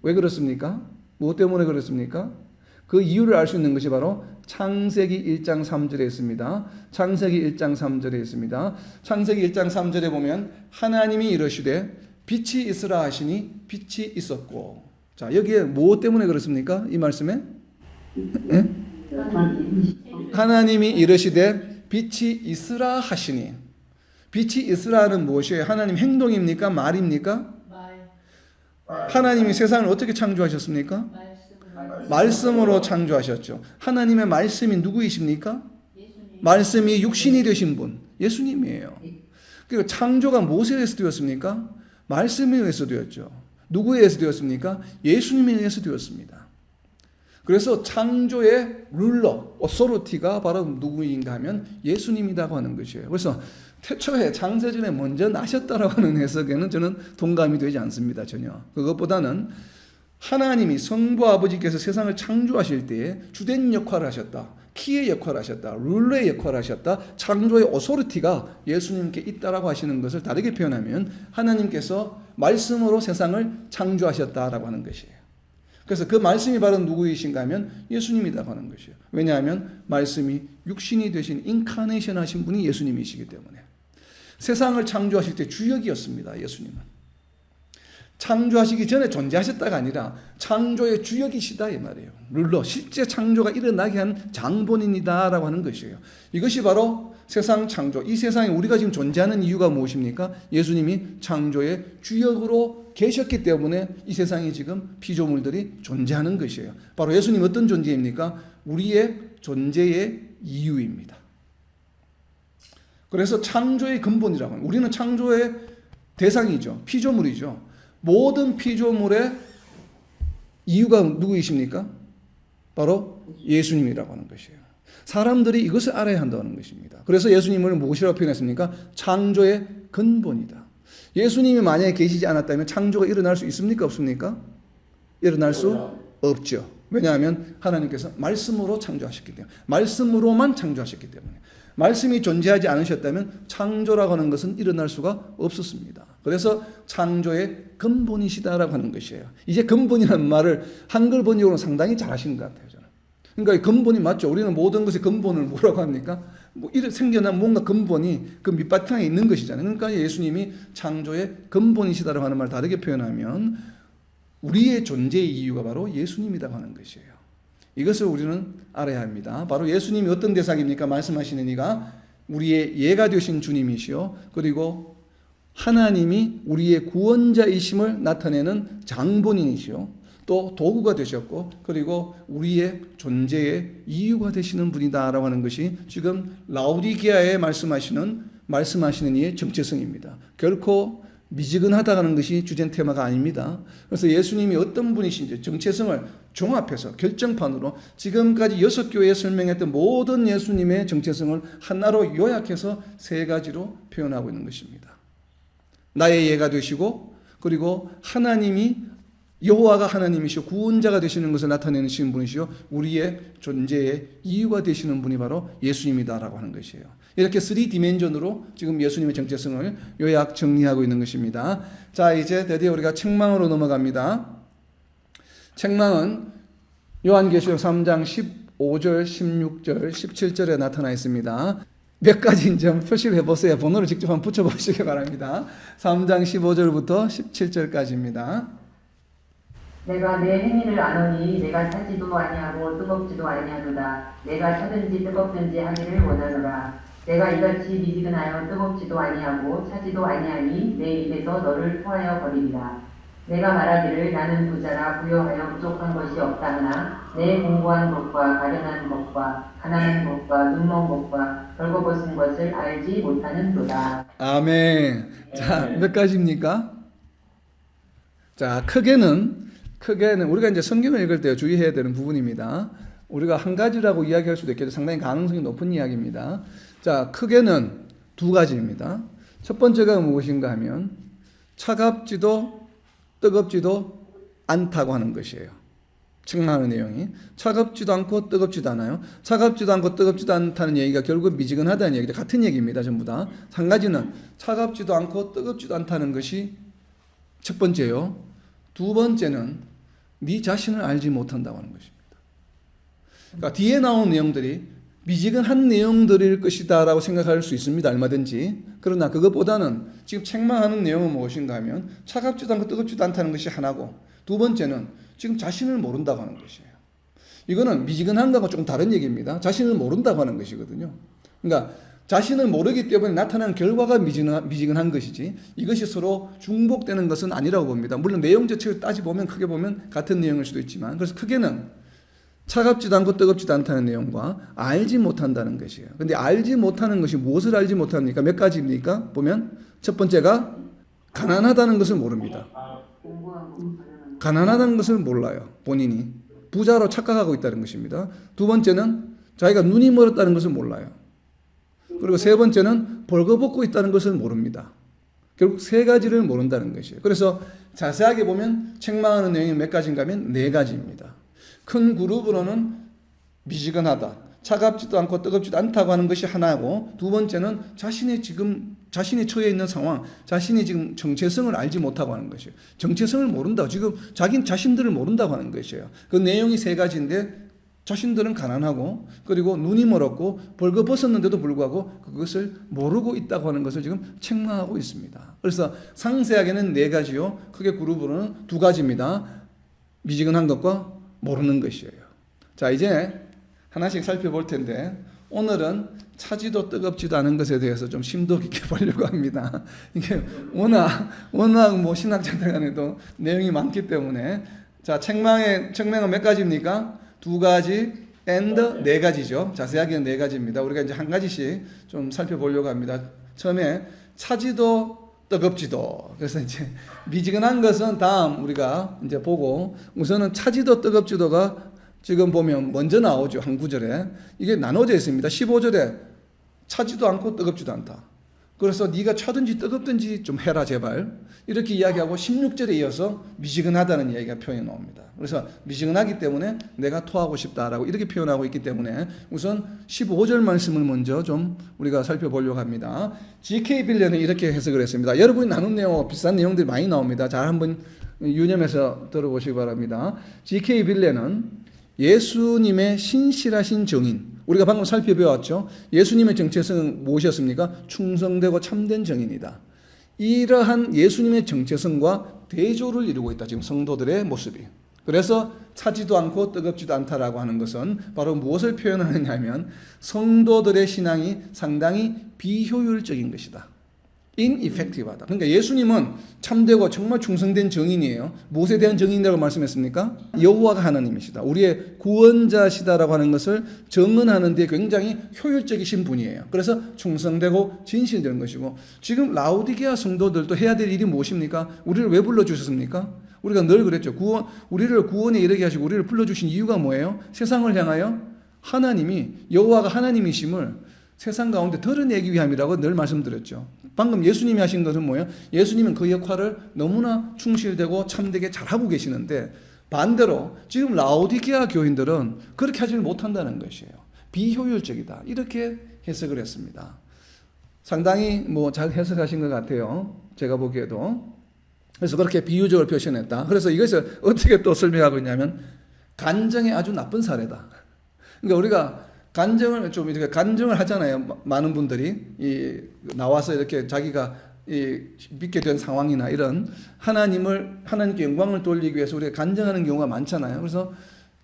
왜 그렇습니까? 무엇 때문에 그렇습니까? 그 이유를 알 수 있는 것이 바로 창세기 1장 3절에 있습니다. 창세기 1장 3절에 있습니다. 창세기 1장 3절에 보면 하나님이 이르시되 빛이 있으라 하시니 빛이 있었고. 자, 여기에 뭐 때문에 그렇습니까? 이 말씀에? 예? 하나님이 이르시되 빛이 있으라 하시니. 빛이 있으라는 무엇이에요? 하나님 행동입니까? 말입니까? 하나님이 세상을 어떻게 창조하셨습니까? 말씀으로 창조하셨죠. 하나님의 말씀이 누구이십니까? 말씀이 육신이 되신 분, 예수님이에요. 그리고 창조가 무엇에 의해서 되었습니까? 말씀에 의해서 되었죠. 누구에 의해서 되었습니까? 예수님에 의해서 되었습니다. 그래서 창조의 룰러, 오소리티가 바로 누구인가 하면 예수님이라고 하는 것이에요. 그래서 태초에 창세전에 먼저 나셨다라고 하는 해석에는 저는 동감이 되지 않습니다. 전혀. 그것보다는 하나님이 성부 아버지께서 세상을 창조하실 때에 주된 역할을 하셨다. 키의 역할을 하셨다. 룰러의 역할을 하셨다. 창조의 오소리티가 예수님께 있다라고 하시는 것을 다르게 표현하면 하나님께서 말씀으로 세상을 창조하셨다라고 하는 것이에요. 그래서 그 말씀이 바로 누구이신가 하면 예수님이라고 하는 것이에요. 왜냐하면 말씀이 육신이 되신 인카네이션 하신 분이 예수님이시기 때문에. 세상을 창조하실 때 주역이었습니다. 예수님은. 창조하시기 전에 존재하셨다가 아니라 창조의 주역이시다 이 말이에요. 룰러, 실제 창조가 일어나게 한 장본인이다라고 하는 것이에요. 이것이 바로 세상 창조, 이 세상에 우리가 지금 존재하는 이유가 무엇입니까? 예수님이 창조의 주역으로 계셨기 때문에 이 세상에 지금 피조물들이 존재하는 것이에요. 바로 예수님 어떤 존재입니까? 우리의 존재의 이유입니다. 그래서 창조의 근본이라고 합니다. 우리는 창조의 대상이죠. 피조물이죠. 모든 피조물의 이유가 누구이십니까? 바로 예수님이라고 하는 것이에요. 사람들이 이것을 알아야 한다는 것입니다. 그래서 예수님을 무엇이라고 표현했습니까? 창조의 근본이다. 예수님이 만약에 계시지 않았다면 창조가 일어날 수 있습니까? 없습니까? 일어날 수 없죠. 왜냐하면 하나님께서 말씀으로 창조하셨기 때문에, 말씀으로만 창조하셨기 때문에, 말씀이 존재하지 않으셨다면 창조라고 하는 것은 일어날 수가 없었습니다. 그래서 창조의 근본이시다라고 하는 것이에요. 이제 근본이라는 말을 한글 번역으로 상당히 잘하시는 것 같아요, 저는. 그러니까 근본이 맞죠. 우리는 모든 것의 근본을 뭐라고 합니까? 뭐 이렇게 생겨난 뭔가 근본이 그 밑바탕에 있는 것이잖아요. 그러니까 예수님이 창조의 근본이시다라고 하는 말을 다르게 표현하면 우리의 존재의 이유가 바로 예수님이라고 하는 것이에요. 이것을 우리는 알아야 합니다. 바로 예수님이 어떤 대상입니까? 말씀하시는 이가 우리의 예가 되신 주님이시요. 그리고 하나님이 우리의 구원자이심을 나타내는 장본인이시요. 또 도구가 되셨고, 그리고 우리의 존재의 이유가 되시는 분이다라고 하는 것이 지금 라오디게아에 말씀하시는 이의 정체성입니다. 결코 미지근하다는 것이 주된 테마가 아닙니다. 그래서 예수님이 어떤 분이신지 정체성을 종합해서 결정판으로 지금까지 6교회에 설명했던 모든 예수님의 정체성을 하나로 요약해서 3가지로 표현하고 있는 것입니다. 나의 예가 되시고, 그리고 하나님이 여호와가 하나님이시오 구원자가 되시는 것을 나타내시는 분이시오 우리의 존재의 이유가 되시는 분이 바로 예수님이다라고 하는 것이에요. 이렇게 3디멘전으로 지금 예수님의 정체성을 요약 정리하고 있는 것입니다. 자, 이제 드디어 우리가 책망으로 넘어갑니다. 책망은 요한계시록 3장 15절, 16절, 17절에 나타나 있습니다. 몇 가지인지 한번 표시를 해보세요. 번호를 직접 한번 붙여보시기 바랍니다. 3장 15절부터 17절까지입니다. 내가 내 행위를 아노니 내가 타지도 아니하고 뜨겁지도 아니하도다. 내가 타든지 뜨겁든지 하기를 원하노라. 내가 이같이 미지근하여 뜨겁지도 아니하고 차지도 아니하니 내 입에서 너를 토하여 버리리라. 내가 말하기를 나는 부자라 부여하여 부족한 것이 없다 하나 내 공고한 것과 가련한 것과 가난한 것과 눈먼 것과 벌거벗은 것을 알지 못하는도다. 아멘. 자, 몇 가지입니까? 자, 크게는 우리가 이제 성경을 읽을 때 주의해야 되는 부분입니다. 우리가 한 가지라고 이야기할 수도 있겠죠. 상당히 가능성이 높은 이야기입니다. 자, 크게는 2가지입니다. 첫 번째가 무엇인가 하면 차갑지도 뜨겁지도 않다고 하는 것이에요. 책망하는 내용이 차갑지도 않고 뜨겁지도 않아요. 차갑지도 않고 뜨겁지도 않다는 얘기가 결국 미지근하다는 얘기죠. 같은 얘기입니다. 전부 다. 한 가지는 차갑지도 않고 뜨겁지도 않다는 것이 첫 번째요. 2번째는 네 자신을 알지 못한다고 하는 것입니다. 그러니까 뒤에 나온 내용들이 미지근한 내용들일 것이다라고 생각할 수 있습니다. 얼마든지. 그러나 그것보다는 지금 책망하는 내용은 무엇인가 하면 차갑지도 않고 뜨겁지도 않다는 것이 하나고, 두 번째는 지금 자신을 모른다고 하는 것이에요. 이거는 미지근한 것과 조금 다른 얘기입니다. 자신을 모른다고 하는 것이거든요. 그러니까 자신을 모르기 때문에 나타나는 결과가 미지근한 것이지, 이것이 서로 중복되는 것은 아니라고 봅니다. 물론 내용 자체를 따지보면 크게 보면 같은 내용일 수도 있지만, 그래서 크게는 차갑지도 않고 뜨겁지도 않다는 내용과 알지 못한다는 것이에요. 근데 알지 못하는 것이 무엇을 알지 못합니까? 몇 가지입니까? 보면 첫 번째가 가난하다는 것을 모릅니다. 가난하다는 것을 몰라요. 본인이 부자로 착각하고 있다는 것입니다. 두 번째는 자기가 눈이 멀었다는 것을 몰라요. 그리고 세 번째는 벌거벗고 있다는 것을 모릅니다. 결국 세 가지를 모른다는 것이에요. 그래서 자세하게 보면 책망하는 내용이 몇 가지인가 하면 네 가지입니다. 큰 그룹으로는 미지근하다, 차갑지도 않고 뜨겁지도 않다고 하는 것이 하나고, 두 번째는 자신이 처해 있는 상황, 자신이 지금 정체성을 알지 못하고 하는 것이에요. 정체성을 모른다고, 지금 자신들을 모른다고 하는 것이에요. 그 내용이 세 가지인데 자신들은 가난하고, 그리고 눈이 멀었고, 벌거벗었는데도 불구하고 그것을 모르고 있다고 하는 것을 지금 책망하고 있습니다. 그래서 상세하게는 네 가지요, 크게 그룹으로는 두 가지입니다. 미지근한 것과 모르는 것이에요. 자, 이제 하나씩 살펴볼 텐데, 오늘은 차지도 뜨겁지도 않은 것에 대해서 좀 심도 깊게 보려고 합니다. 이게 워낙 뭐 신학자들 간에도 내용이 많기 때문에. 자, 책망은 몇 가지입니까? 두 가지 and 네 가지죠. 자세하게는 네 가지입니다. 우리가 이제 한 가지씩 좀 살펴보려고 합니다. 처음에 차지도 뜨겁지도. 그래서 이제 미지근한 것은 다음 우리가 이제 보고, 우선은 차지도 뜨겁지도가 지금 보면 먼저 나오죠. 한 구절에. 이게 나눠져 있습니다. 15절에 차지도 않고 뜨겁지도 않다. 그래서 네가 차든지 뜨겁든지 좀 해라 제발. 이렇게 이야기하고 16절에 이어서 미지근하다는 이야기가 표현이 나옵니다. 그래서 미지근하기 때문에 내가 토하고 싶다라고 이렇게 표현하고 있기 때문에 우선 15절 말씀을 먼저 좀 우리가 살펴보려고 합니다. G.K. 빌레는 이렇게 해석을 했습니다. 여러분이 나눈 내용과 비슷한 내용들이 많이 나옵니다. 잘 한번 유념해서 들어보시기 바랍니다. G.K. 빌레는 예수님의 신실하신 정인, 우리가 방금 살펴보았죠. 예수님의 정체성은 무엇이었습니까? 충성되고 참된 정인이다. 이러한 예수님의 정체성과 대조를 이루고 있다. 지금 성도들의 모습이. 그래서 차지도 않고 뜨겁지도 않다라고 하는 것은 바로 무엇을 표현하느냐 하면 성도들의 신앙이 상당히 비효율적인 것이다. ineffective하다. 그러니까 예수님은 참되고 정말 충성된 정인이에요. 무엇에 대한 정인이라고 말씀했습니까? 여호와가 하나님이시다. 우리의 구원자시다라고 하는 것을 증언하는 데 굉장히 효율적이신 분이에요. 그래서 충성되고 진실되는 것이고, 지금 라오디게아 성도들도 해야 될 일이 무엇입니까? 우리를 왜 불러주셨습니까? 우리가 늘 그랬죠. 우리를 구원에 이르게 하시고 우리를 불러주신 이유가 뭐예요? 세상을 향하여 하나님이, 여호와가 하나님이심을 세상 가운데 드러내기 위함이라고 늘 말씀드렸죠. 방금 예수님이 하신 것은 뭐예요? 예수님은 그 역할을 너무나 충실되고 참되게 잘하고 계시는데, 반대로 지금 라오디게아 교인들은 그렇게 하지 못한다는 것이에요. 비효율적이다. 이렇게 해석을 했습니다. 상당히 뭐 잘 해석하신 것 같아요. 제가 보기에도. 그래서 그렇게 비유적으로 표현했다. 그래서 이것을 어떻게 또 설명하고 있냐면, 간정의 아주 나쁜 사례다. 그러니까 우리가 간증을 하잖아요. 많은 분들이 나와서 이렇게 자기가 믿게 된 상황이나 이런 하나님께 영광을 돌리기 위해서 우리가 간증하는 경우가 많잖아요. 그래서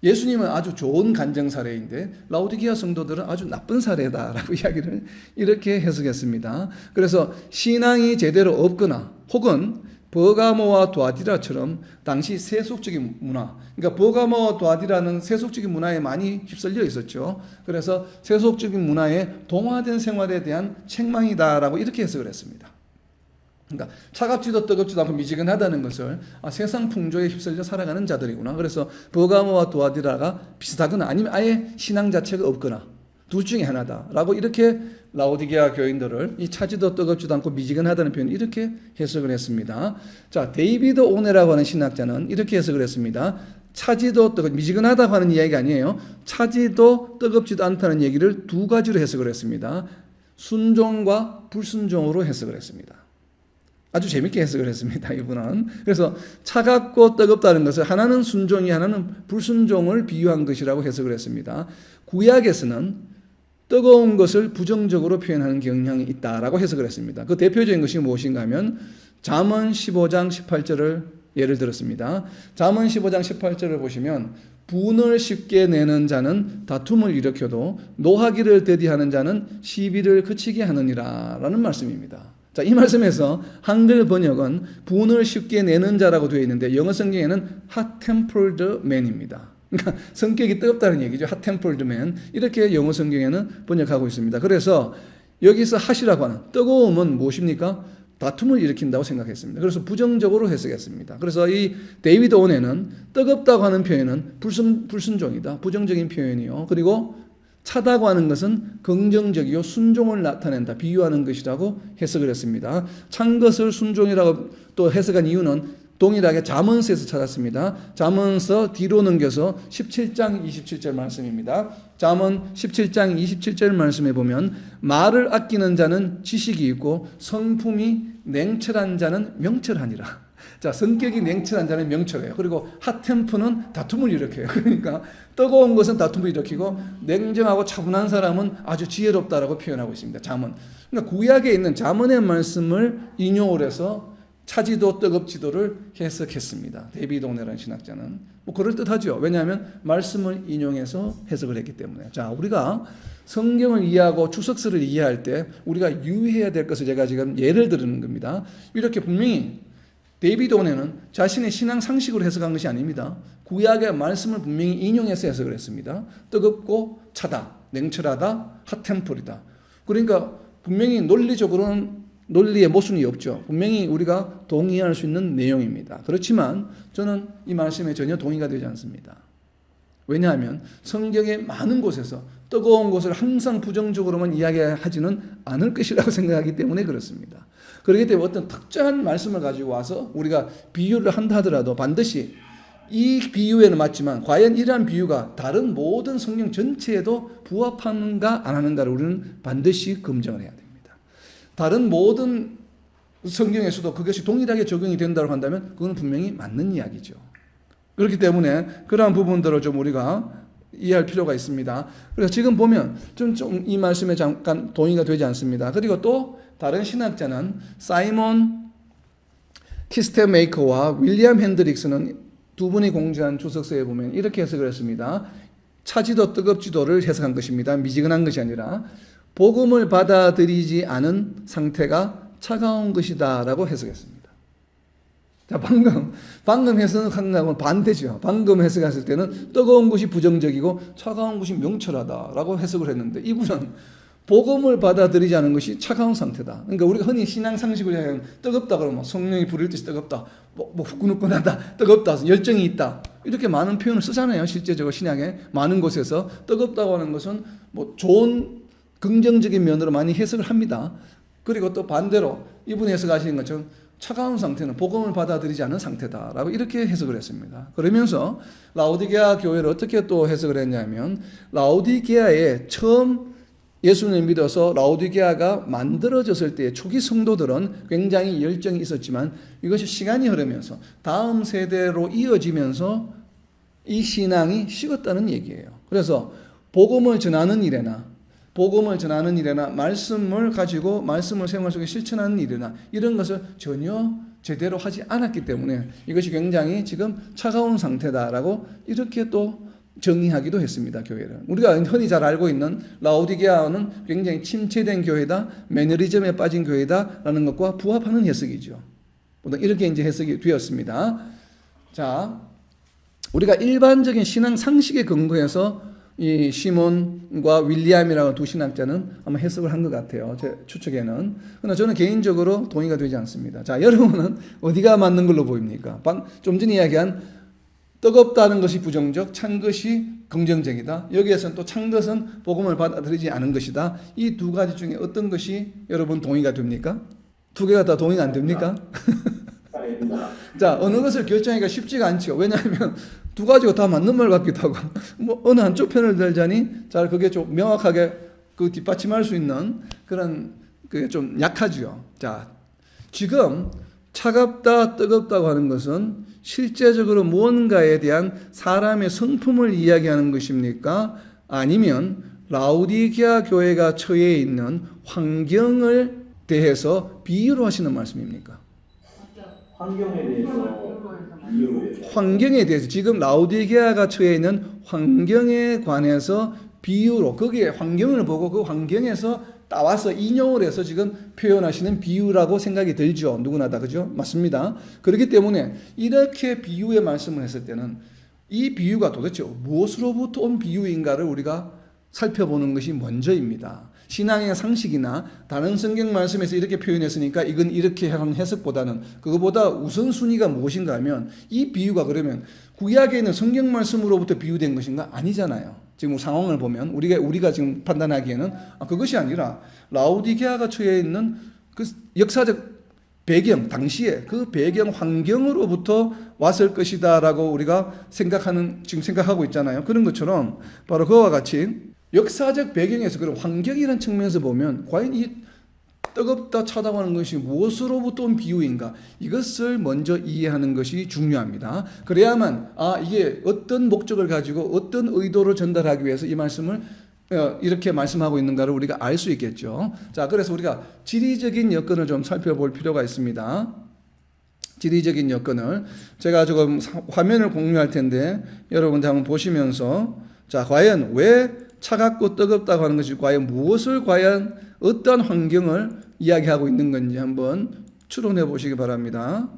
예수님은 아주 좋은 간증 사례인데 라오디게아 성도들은 아주 나쁜 사례다라고 이야기를 이렇게 해석했습니다. 그래서 신앙이 제대로 없거나 혹은 버가모와 도아디라처럼 당시 세속적인 문화, 그러니까 버가모와 도아디라는 세속적인 문화에 많이 휩쓸려 있었죠. 그래서 세속적인 문화에 동화된 생활에 대한 책망이다라고 이렇게 해석을 했습니다. 그러니까 차갑지도 뜨겁지도 않고 미지근하다는 것을 세상 풍조에 휩쓸려 살아가는 자들이구나. 그래서 버가모와 도아디라가 비슷하거나 아니면 아예 신앙 자체가 없거나 둘 중에 하나다라고 이렇게 라오디게아 교인들을 이 차지도 뜨겁지도 않고 미지근하다는 표현 이렇게 해석을 했습니다. 자, 데이비드 오네라고 하는 신학자는 이렇게 해석을 했습니다. 차지도 미지근하다고 하는 이야기가 아니에요. 차지도 뜨겁지도 않다는 얘기를 두 가지로 해석을 했습니다. 순종과 불순종으로 해석을 했습니다. 아주 재밌게 해석을 했습니다. 이분은. 그래서 차갑고 뜨겁다는 것을 하나는 순종이 하나는 불순종을 비유한 것이라고 해석을 했습니다. 구약에서는 뜨거운 것을 부정적으로 표현하는 경향이 있다라고 해석을 했습니다. 그 대표적인 것이 무엇인가 하면 잠언 15장 18절을 예를 들었습니다. 잠언 15장 18절을 보시면 분을 쉽게 내는 자는 다툼을 일으켜도 노하기를 더디하는 자는 시비를 그치게 하느니라 라는 말씀입니다. 자, 이 말씀에서 한글 번역은 분을 쉽게 내는 자라고 되어 있는데 영어 성경에는 hot-tempered man입니다. 그러니까 성격이 뜨겁다는 얘기죠. hot-tempered man. 이렇게 영어 성경에는 번역하고 있습니다. 그래서 여기서 hot이라고 하는 뜨거움은 무엇입니까? 다툼을 일으킨다고 생각했습니다. 그래서 부정적으로 해석했습니다. 그래서 이 데이비드 온에는 뜨겁다고 하는 표현은 불순종이다. 부정적인 표현이요. 그리고 차다고 하는 것은 긍정적이요 순종을 나타낸다, 비유하는 것이라고 해석을 했습니다. 찬 것을 순종이라고 또 해석한 이유는 동일하게 잠언서에서 찾았습니다. 잠언서 뒤로 넘겨서 17장 27절 말씀입니다. 잠언 17장 27절 말씀에 보면 말을 아끼는 자는 지식이 있고 성품이 냉철한 자는 명철하니라. 자, 성격이 냉철한 자는 명철해요. 그리고 핫템프는 다툼을 일으켜요. 그러니까 뜨거운 것은 다툼을 일으키고 냉정하고 차분한 사람은 아주 지혜롭다라고 표현하고 있습니다. 잠언. 그러니까 구약에 있는 잠언의 말씀을 인용을 해서 차지도 뜨겁지도를 해석했습니다. 데이비드 온이라는 신학자는. 뭐 그럴듯하죠. 왜냐하면 말씀을 인용해서 해석을 했기 때문에. 자, 우리가 성경을 이해하고 주석서를 이해할 때 우리가 유의해야 될 것을 제가 지금 예를 드리는 겁니다. 이렇게 분명히 데이비드 온에는 자신의 신앙 상식으로 해석한 것이 아닙니다. 구약의 말씀을 분명히 인용해서 해석을 했습니다. 뜨겁고 차다, 냉철하다, 핫템플이다. 그러니까 분명히 논리적으로는 논리의 모순이 없죠. 분명히 우리가 동의할 수 있는 내용입니다. 그렇지만 저는 이 말씀에 전혀 동의가 되지 않습니다. 왜냐하면 성경의 많은 곳에서 뜨거운 것을 항상 부정적으로만 이야기하지는 않을 것이라고 생각하기 때문에 그렇습니다. 그렇기 때문에 어떤 특정한 말씀을 가지고 와서 우리가 비유를 한다 하더라도 반드시 이 비유에는 맞지만 과연 이러한 비유가 다른 모든 성경 전체에도 부합하는가 안 하는가를 우리는 반드시 검증을 해야 됩니다. 다른 모든 성경에서도 그것이 동일하게 적용이 된다고 한다면 그건 분명히 맞는 이야기죠. 그렇기 때문에 그러한 부분들을 좀 우리가 이해할 필요가 있습니다. 그래서 지금 보면 좀 이 말씀에 잠깐 동의가 되지 않습니다. 그리고 또 다른 신학자는 사이먼 키스테메이커와 윌리엄 핸드릭스는 두 분이 공지한 주석서에 보면 이렇게 해석을 했습니다. 차지도 뜨겁지도를 해석한 것입니다. 미지근한 것이 아니라 복음을 받아들이지 않은 상태가 차가운 것이다 라고 해석했습니다. 자, 방금 해석한 거하고는 반대죠. 방금 해석했을 때는 뜨거운 것이 부정적이고 차가운 것이 명철하다라고 해석을 했는데 이분은 복음을 받아들이지 않은 것이 차가운 상태다. 그러니까 우리가 흔히 신앙 상식으로 하면 뜨겁다 그러면 성령이 부릴 듯이 뜨겁다, 뭐 후끈후끈하다, 뜨겁다, 열정이 있다 이렇게 많은 표현을 쓰잖아요. 실제적으로 신약에 많은 곳에서 뜨겁다고 하는 것은 뭐 좋은 긍정적인 면으로 많이 해석을 합니다. 그리고 또 반대로 이분이 해석하시는 것처럼 차가운 상태는 복음을 받아들이지 않은 상태다라고 이렇게 해석을 했습니다. 그러면서 라오디게아 교회를 어떻게 또 해석을 했냐면 라오디게아에 처음 예수님을 믿어서 라오디게아가 만들어졌을 때 초기 성도들은 굉장히 열정이 있었지만 이것이 시간이 흐르면서 다음 세대로 이어지면서 이 신앙이 식었다는 얘기예요. 그래서 복음을 전하는 일에나 말씀을 가지고 말씀을 생활 속에 실천하는 일이나 이런 것을 전혀 제대로 하지 않았기 때문에 이것이 굉장히 지금 차가운 상태다라고 이렇게 또 정의하기도 했습니다. 교회를. 우리가 흔히 잘 알고 있는 라오디게아는 굉장히 침체된 교회다, 매너리즘에 빠진 교회다라는 것과 부합하는 해석이죠. 이렇게 이제 해석이 되었습니다. 자, 우리가 일반적인 신앙 상식에 근거해서 이 시몬과 윌리엄이라는 두 신학자는 아마 해석을 한 것 같아요. 제 추측에는. 그러나 저는 개인적으로 동의가 되지 않습니다. 자, 여러분은 어디가 맞는 걸로 보입니까? 좀 전에 이야기한 뜨겁다는 것이 부정적, 찬 것이 긍정적이다. 여기에서는 또 찬 것은 복음을 받아들이지 않은 것이다. 이 두 가지 중에 어떤 것이 여러분 동의가 됩니까? 두 개가 다 동의가 안 됩니까? 자, 어느 것을 결정하기가 쉽지가 않죠. 왜냐하면 두 가지가 다 맞는 말 같기도 하고, 뭐, 어느 한쪽 편을 들자니 잘 그게 좀 명확하게 그 뒷받침할 수 있는 그런, 그게 좀 약하죠. 자, 지금 차갑다, 뜨겁다고 하는 것은 실제적으로 무언가에 대한 사람의 성품을 이야기하는 것입니까? 아니면 라우디게아 교회가 처해 있는 환경을 대해서 비유로 하시는 말씀입니까? 환경에 대해서 비유를 환경에 대해서 지금 라우디게아가 처해 있는 환경에 관해서 비유로 거기에 환경을 보고 그 환경에서 따와서 인용을 해서 지금 표현하시는 비유라고 생각이 들죠. 누구나 다 그죠? 맞습니다. 그렇기 때문에 이렇게 비유의 말씀을 했을 때는 이 비유가 도대체 무엇으로부터 온 비유인가를 우리가 살펴보는 것이 먼저입니다. 신앙의 상식이나 다른 성경 말씀에서 이렇게 표현했으니까 이건 이렇게 하는 해석보다는 그거보다 우선순위가 무엇인가 하면 이 비유가 그러면 구약에 있는 성경 말씀으로부터 비유된 것인가? 아니잖아요. 지금 상황을 보면 우리가 지금 판단하기에는 그것이 아니라 라우디게아가 처해 있는 그 역사적 배경, 당시에 그 배경 환경으로부터 왔을 것이다라고 우리가 지금 생각하고 있잖아요. 그런 것처럼 바로 그와 같이 역사적 배경에서 그런 환경이라는 측면에서 보면 과연 이 뜨겁다 차다고 하는 것이 무엇으로부터 온 비유인가? 이것을 먼저 이해하는 것이 중요합니다. 그래야만 이게 어떤 목적을 가지고 어떤 의도를 전달하기 위해서 이 말씀을 이렇게 말씀하고 있는가를 우리가 알 수 있겠죠. 자, 그래서 우리가 지리적인 여건을 좀 살펴볼 필요가 있습니다. 지리적인 여건을 제가 조금 화면을 공유할 텐데 여러분들 한번 보시면서 자, 과연 왜 차갑고 뜨겁다고 하는 것이 과연 무엇을 과연 어떤 환경을 이야기하고 있는 건지 한번 추론해 보시기 바랍니다.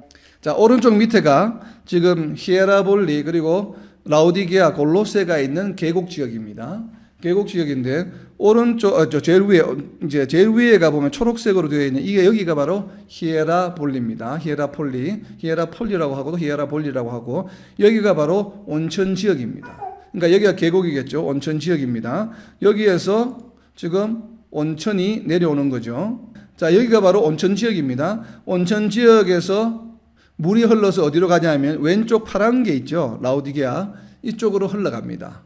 자, 오른쪽 밑에가 지금 히에라볼리 그리고 라우디게아 골로세가 있는 계곡 지역입니다. 계곡 지역인데 오른쪽 제일 위에 가 보면 초록색으로 되어 있는 이게 여기가 바로 히에라볼리입니다. 히에라폴리라고 하고도 히에라볼리라고 하고 여기가 바로 온천 지역입니다. 그러니까 여기가 계곡이겠죠. 온천 지역입니다. 여기에서 지금 온천이 내려오는 거죠. 자, 여기가 바로 온천 지역입니다. 온천 지역에서 물이 흘러서 어디로 가냐면 왼쪽 파란 게 있죠. 라우디게아 이쪽으로 흘러갑니다.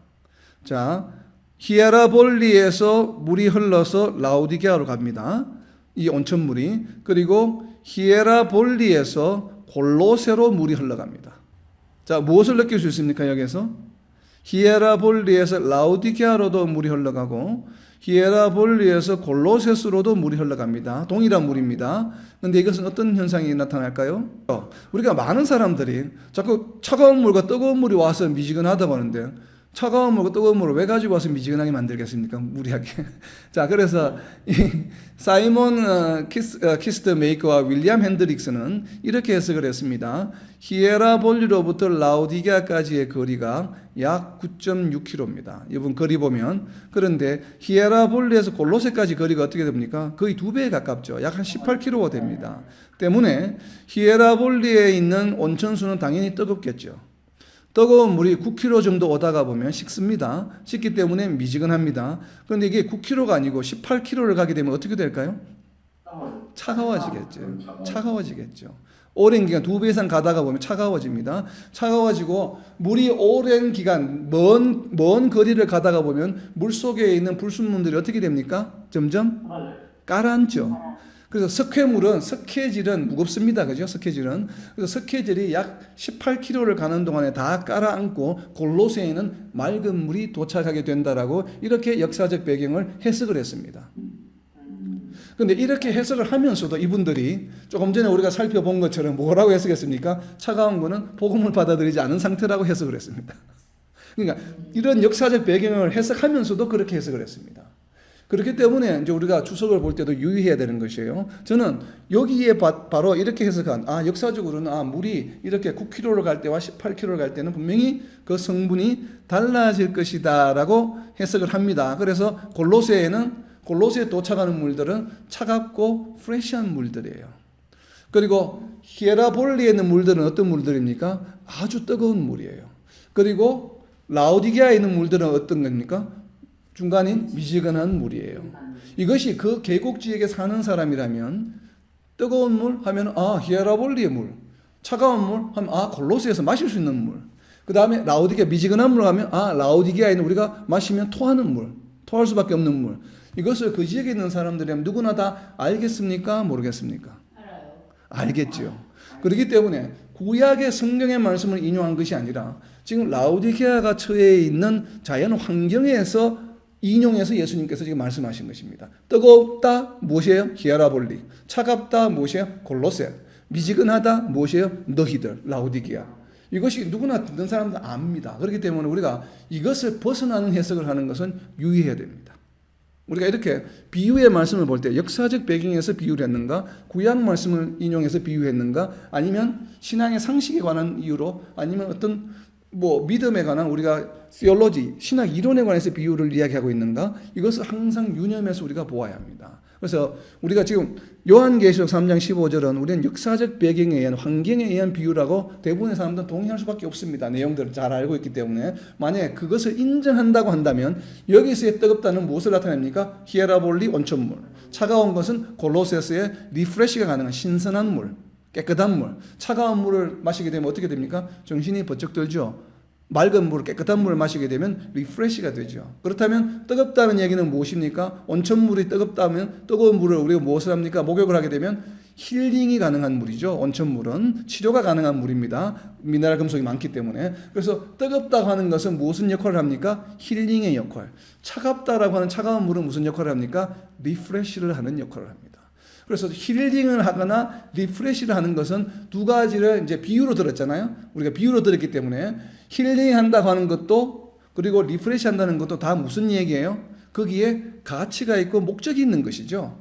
자, 히에라볼리에서 물이 흘러서 라우디게아로 갑니다. 이 온천물이. 그리고 히에라볼리에서 골로새로 물이 흘러갑니다. 자, 무엇을 느낄 수 있습니까? 여기서 히에라볼리에서 라우디게아로도 물이 흘러가고 히에라볼리에서 골로새스로도 물이 흘러갑니다. 동일한 물입니다. 그런데 이것은 어떤 현상이 나타날까요? 우리가 많은 사람들이 자꾸 차가운 물과 뜨거운 물이 와서 미지근하다고 하는데 차가운 물과 뜨거운 물을 왜 가지고 와서 미지근하게 만들겠습니까? 무리하게. 자, 그래서 이 사이먼 키스터 메이커와 윌리엄 핸드릭스는 이렇게 해석을 했습니다. 히에라볼리로부터 라우디게아까지의 거리가 약 9.6km입니다. 이번 거리 보면 그런데 히에라볼리에서 골로새까지 거리가 어떻게 됩니까? 거의 2배에 가깝죠. 약 한 18km가 됩니다. 때문에 히에라볼리에 있는 온천수는 당연히 뜨겁겠죠. 뜨거운 물이 9km 정도 오다가 보면 식습니다. 식기 때문에 미지근합니다. 그런데 이게 9km가 아니고 18km를 가게 되면 어떻게 될까요? 차가워지겠죠. 오랜 기간 2배 이상 가다가 보면 차가워집니다. 차가워지고 물이 오랜 기간 먼 거리를 가다가 보면 물속에 있는 불순물들이 어떻게 됩니까? 점점 가라앉죠. 그래서 석회질은 무겁습니다. 그죠? 석회질은. 그래서 석회질이 약 18km를 가는 동안에 다 깔아앉고 골로새에는 맑은 물이 도착하게 된다라고 이렇게 역사적 배경을 해석을 했습니다. 그런데 이렇게 해석을 하면서도 이분들이 조금 전에 우리가 살펴본 것처럼 뭐라고 해석했습니까? 차가운 거는 복음을 받아들이지 않은 상태라고 해석을 했습니다. 그러니까 이런 역사적 배경을 해석하면서도 그렇게 해석을 했습니다. 그렇기 때문에 이제 우리가 주석을 볼 때도 유의해야 되는 것이에요. 저는 여기에 바로 이렇게 해석한 역사적으로는 물이 이렇게 9km를 갈 때와 18km를 갈 때는 분명히 그 성분이 달라질 것이다라고 해석을 합니다. 그래서 골로새에 도착하는 물들은 차갑고 프레시한 물들이에요. 그리고 히에라볼리에 있는 물들은 어떤 물들입니까? 아주 뜨거운 물이에요. 그리고 라우디게아에 있는 물들은 어떤 겁니까? 중간인 미지근한 물이에요. 이것이 그 계곡 지역에 사는 사람이라면 뜨거운 물 하면 히에라볼리의 물, 차가운 물 하면 골로새에서 마실 수 있는 물. 그 다음에 라우디게아 미지근한 물 하면 라우디게아에 있는 우리가 마시면 토하는 물, 토할 수밖에 없는 물. 이것을 그 지역에 있는 사람들이라면 누구나 다 알겠습니까? 모르겠습니까? 알겠죠. 그렇기 때문에 구약의 성경의 말씀을 인용한 것이 아니라 지금 라오디게아가 처해 있는 자연 환경에서 인용해서 예수님께서 지금 말씀하신 것입니다. 뜨겁다 무엇이에요? 히에라볼리. 차갑다 무엇이에요? 골로새. 미지근하다 무엇이에요? 너희들 라오디게아. 이것이 누구나 듣는 사람도 압니다. 그렇기 때문에 우리가 이것을 벗어나는 해석을 하는 것은 유의해야 됩니다. 우리가 이렇게 비유의 말씀을 볼 때 역사적 배경에서 비유를 했는가, 구약 말씀을 인용해서 비유했는가, 아니면 신앙의 상식에 관한 이유로, 아니면 어떤 믿음에 관한 우리가 theology, 신학 이론에 관해서 비유를 이야기하고 있는가, 이것을 항상 유념해서 우리가 보아야 합니다. 그래서 우리가 지금 요한계시록 3장 15절은 우리는 역사적 배경에 의한 환경에 의한 비유라고 대부분의 사람들은 동의할 수밖에 없습니다. 내용들을 잘 알고 있기 때문에. 만약에 그것을 인정한다고 한다면 여기서의 뜨겁다는 무엇을 나타냅니까? 히에라볼리 온천물. 차가운 것은 골로새서의 리프레시가 가능한 신선한 물, 깨끗한 물. 차가운 물을 마시게 되면 어떻게 됩니까? 정신이 번쩍 들죠. 맑은 물, 깨끗한 물을 마시게 되면 리프레시가 되죠. 그렇다면 뜨겁다는 얘기는 무엇입니까? 온천물이 뜨겁다면 뜨거운 물을 우리가 무엇을 합니까? 목욕을 하게 되면 힐링이 가능한 물이죠. 온천물은 치료가 가능한 물입니다. 미네랄 금속이 많기 때문에. 그래서 뜨겁다고 하는 것은 무슨 역할을 합니까? 힐링의 역할. 차갑다라고 하는 차가운 물은 무슨 역할을 합니까? 리프레시를 하는 역할을 합니다. 그래서 힐링을 하거나 리프레시를 하는 것은 두 가지를 이제 비유로 들었잖아요. 우리가 비유로 들었기 때문에 힐링 한다고 하는 것도 그리고 리프레시 한다는 것도 다 무슨 얘기예요? 거기에 가치가 있고 목적이 있는 것이죠.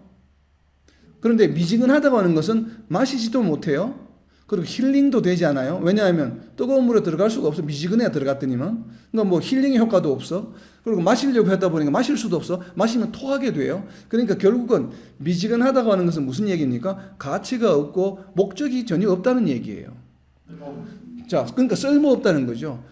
그런데 미지근하다고 하는 것은 마시지도 못해요. 그리고 힐링도 되지 않아요. 왜냐하면 뜨거운 물에 들어갈 수가 없어. 미지근해야 들어갔더니만. 그러니까 힐링의 효과도 없어. 그리고 마시려고 하다 보니까 마실 수도 없어. 마시면 토하게 돼요. 그러니까 결국은 미지근하다고 하는 것은 무슨 얘기입니까? 가치가 없고 목적이 전혀 없다는 얘기예요. 자, 그러니까 쓸모없다는 거죠.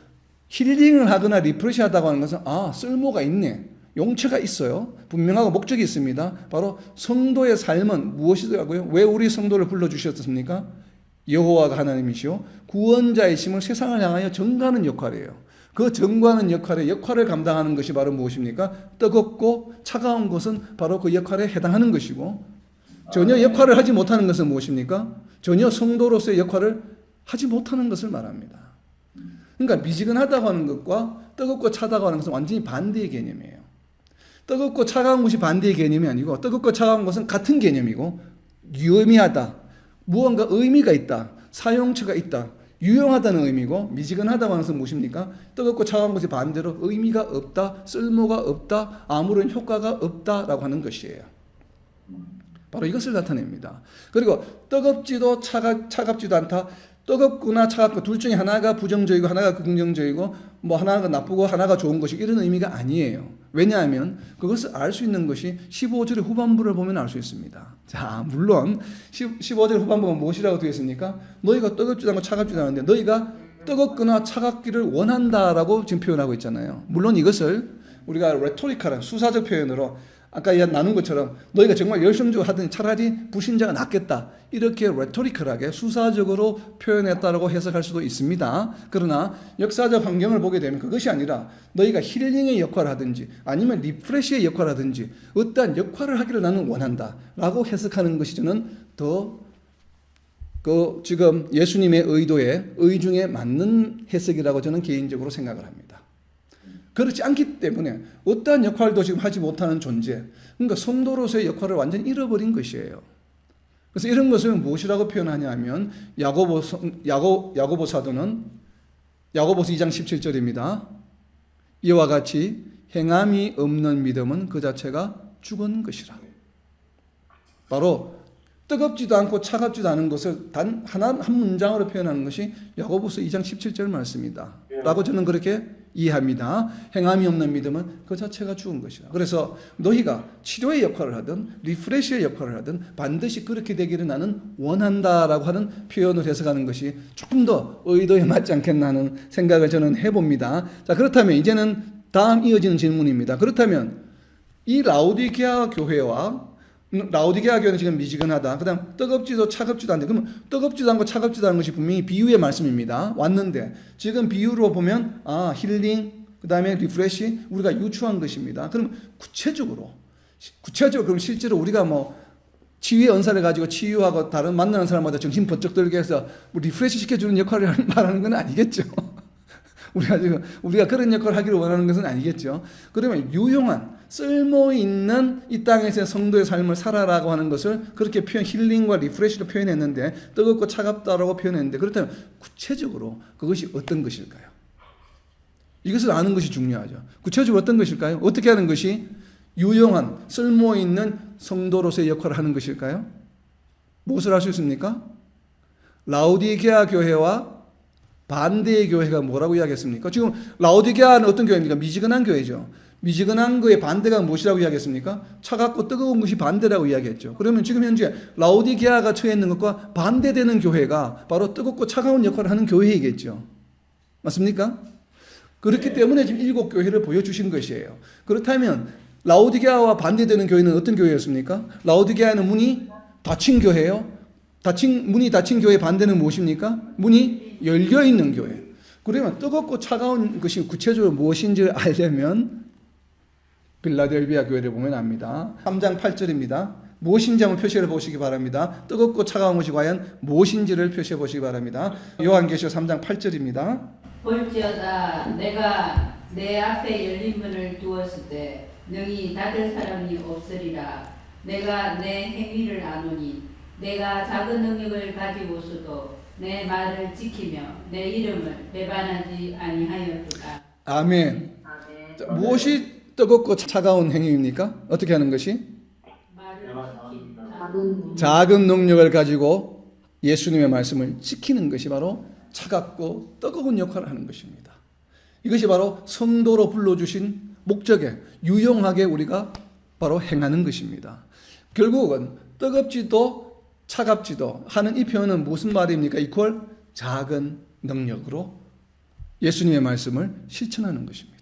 힐링을 하거나 리프레시 하다고 하는 것은 쓸모가 있네. 용처가 있어요. 분명하고 목적이 있습니다. 바로 성도의 삶은 무엇이더라고요? 왜 우리 성도를 불러주셨습니까? 여호와가 하나님이시오 구원자이심을 세상을 향하여 전가하는 역할이에요. 그 전가하는 역할을 감당하는 것이 바로 무엇입니까? 뜨겁고 차가운 것은 바로 그 역할에 해당하는 것이고, 전혀 역할을 하지 못하는 것은 무엇입니까? 전혀 성도로서의 역할을 하지 못하는 것을 말합니다. 그러니까 미지근하다고 하는 것과 뜨겁고 차다고 하는 것은 완전히 반대의 개념이에요. 뜨겁고 차가운 것이 반대의 개념이 아니고, 뜨겁고 차가운 것은 같은 개념이고, 유의미하다, 무언가 의미가 있다, 사용처가 있다, 유용하다는 의미고, 미지근하다고 하는 것은 무엇입니까? 뜨겁고 차가운 것이 반대로 의미가 없다, 쓸모가 없다, 아무런 효과가 없다라고 하는 것이에요. 바로 이것을 나타냅니다. 그리고 뜨겁지도 차갑지도 않다. 뜨겁거나 차갑고 둘 중에 하나가 부정적이고 하나가 긍정적이고 하나가 나쁘고 하나가 좋은 것이 이런 의미가 아니에요. 왜냐하면 그것을 알 수 있는 것이 15절의 후반부를 보면 알 수 있습니다. 자, 물론 15절 후반부는 무엇이라고 되어 있습니까? 너희가 뜨겁지도 않고 차갑지도 않은데 너희가 뜨겁거나 차갑기를 원한다라고 지금 표현하고 있잖아요. 물론 이것을 우리가 레토리컬한 수사적 표현으로 아까 나눈 것처럼 너희가 정말 열성적으로 하더니 차라리 불신자가 낫겠다, 이렇게 레토리컬하게 수사적으로 표현했다라고 해석할 수도 있습니다. 그러나 역사적 환경을 보게 되면 그것이 아니라 너희가 힐링의 역할을 하든지 아니면 리프레시의 역할을 하든지 어떠한 역할을 하기를 나는 원한다 라고 해석하는 것이 저는 더 지금 예수님의 의도에 의중에 맞는 해석이라고 저는 개인적으로 생각을 합니다. 그렇지 않기 때문에 어떠한 역할도 지금 하지 못하는 존재, 그러니까 성도로서의 역할을 완전히 잃어버린 것이에요. 그래서 이런 것을 무엇이라고 표현하냐 하면 야고보 사도는 야고보서 2장 17절입니다. 이와 같이 행함이 없는 믿음은 그 자체가 죽은 것이라. 바로 뜨겁지도 않고 차갑지도 않은 것을 단 한 문장으로 표현하는 것이 야고보서 2장 17절 말씀이다 라고 저는 그렇게 이해합니다. 행함이 없는 믿음은 그 자체가 죽은 것이다. 그래서 너희가 치료의 역할을 하든 리프레시의 역할을 하든 반드시 그렇게 되기를 나는 원한다라고 하는 표현을 해석하는 것이 조금 더 의도에 맞지 않겠나 하는 생각을 저는 해봅니다. 자, 그렇다면 이제는 다음 이어지는 질문입니다. 그렇다면 이 라오디게아 교회와 라오디게아 교회는 지금 미지근하다. 그 다음 뜨겁지도 차갑지도 않는데, 그러면 뜨겁지도 않고 차갑지도 않은 것이 분명히 비유의 말씀입니다. 왔는데 지금 비유로 보면 힐링, 그 다음에 리프레시 우리가 유추한 것입니다. 그럼 구체적으로 그럼 실제로 우리가 치유의 은사를 가지고 치유하고 다른 만나는 사람마다 정신 번쩍 들게 해서 뭐 리프레시 시켜주는 역할을 말하는 건 아니겠죠. 우리가 그런 역할을 하기를 원하는 것은 아니겠죠. 그러면 유용한 쓸모 있는 이 땅에서의 성도의 삶을 살아라고 하는 것을 그렇게 힐링과 리프레시로 표현했는데, 뜨겁고 차갑다라고 표현했는데, 그렇다면 구체적으로 그것이 어떤 것일까요? 이것을 아는 것이 중요하죠. 구체적으로 어떤 것일까요? 어떻게 하는 것이 유용한 쓸모 있는 성도로서의 역할을 하는 것일까요? 무엇을 할 수 있습니까? 라오디게아 교회와 반대의 교회가 뭐라고 이야기했습니까? 지금 라오디게아는 어떤 교회입니까? 미지근한 교회죠. 미지근한 거의 반대가 무엇이라고 이야기했습니까? 차갑고 뜨거운 것이 반대라고 이야기했죠. 그러면 지금 현재 라오디게아가 처해 있는 것과 반대되는 교회가 바로 뜨겁고 차가운 역할을 하는 교회이겠죠. 맞습니까? 그렇기 때문에 지금 7교회를 보여주신 것이에요. 그렇다면 라오디게아와 반대되는 교회는 어떤 교회였습니까? 라오디게아는 문이 닫힌 교회예요. 문이 닫힌 교회의 반대는 무엇입니까? 문이 열려있는 교회. 그러면 뜨겁고 차가운 것이 구체적으로 무엇인지를 알려면 빌라델비아 교회를 보면 압니다. 3장 8절입니다. 무엇인지 한번 표시해 보시기 바랍니다. 뜨겁고 차가운 것이 과연 무엇인지를 표시해 보시기 바랍니다. 요한계시록 3장 8절입니다. 볼지어다 내가 내 앞에 열린 문을 두었을 때 능히 닫을 사람이 없으리라. 내가 내 행위를 아노니 내가 작은 능력을 가지고서도 내 말을 지키며 내 이름을 배반하지 아니하였도다. 아멘. 아멘. 자, 무엇이 뜨겁고 차가운 행위입니까? 어떻게 하는 것이? 말을 지킨다. 작은 능력을 가지고 예수님의 말씀을 지키는 것이 바로 차갑고 뜨거운 역할을 하는 것입니다. 이것이 바로 성도로 불러주신 목적에 유용하게 우리가 바로 행하는 것입니다. 결국은 뜨겁지도 차갑지도 하는 이 표현은 무슨 말입니까? 이퀄 작은 능력으로 예수님의 말씀을 실천하는 것입니다.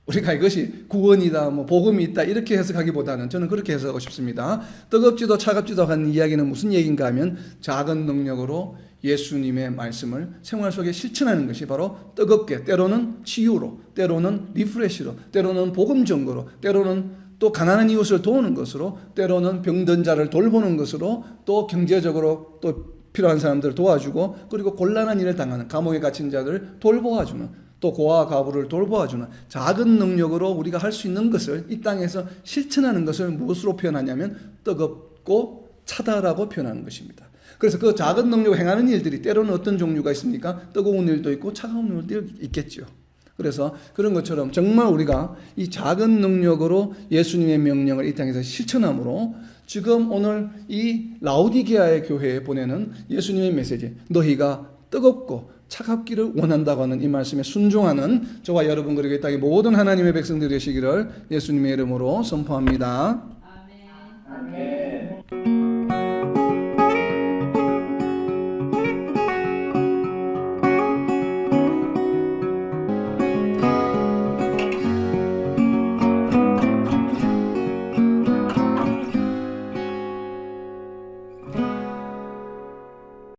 우리가 이것이 구원이다, 복음이 있다 이렇게 해석하기보다는 저는 그렇게 해석하고 싶습니다. 뜨겁지도 차갑지도 하는 이야기는 무슨 얘기인가 하면 작은 능력으로 예수님의 말씀을 생활 속에 실천하는 것이 바로 뜨겁게, 때로는 치유로, 때로는 리프레시로, 때로는 복음 전거로, 때로는 또 가난한 이웃을 도우는 것으로, 때로는 병든 자를 돌보는 것으로, 또 경제적으로 또 필요한 사람들을 도와주고, 그리고 곤란한 일을 당하는 감옥에 갇힌 자들을 돌보아주는, 또 고아와 과부를 돌보아주는 작은 능력으로 우리가 할 수 있는 것을 이 땅에서 실천하는 것을 무엇으로 표현하냐면 뜨겁고 차다라고 표현하는 것입니다. 그래서 그 작은 능력을 행하는 일들이 때로는 어떤 종류가 있습니까? 뜨거운 일도 있고 차가운 일도 있겠죠. 그래서 그런 것처럼 정말 우리가 이 작은 능력으로 예수님의 명령을 이 땅에서 실천함으로 지금 오늘 이 라오디게아의 교회에 보내는 예수님의 메시지, 너희가 뜨겁고 차갑기를 원한다고 하는 이 말씀에 순종하는 저와 여러분 그리고 이 땅의 모든 하나님의 백성들이 되시기를 예수님의 이름으로 선포합니다. 아멘. 아멘.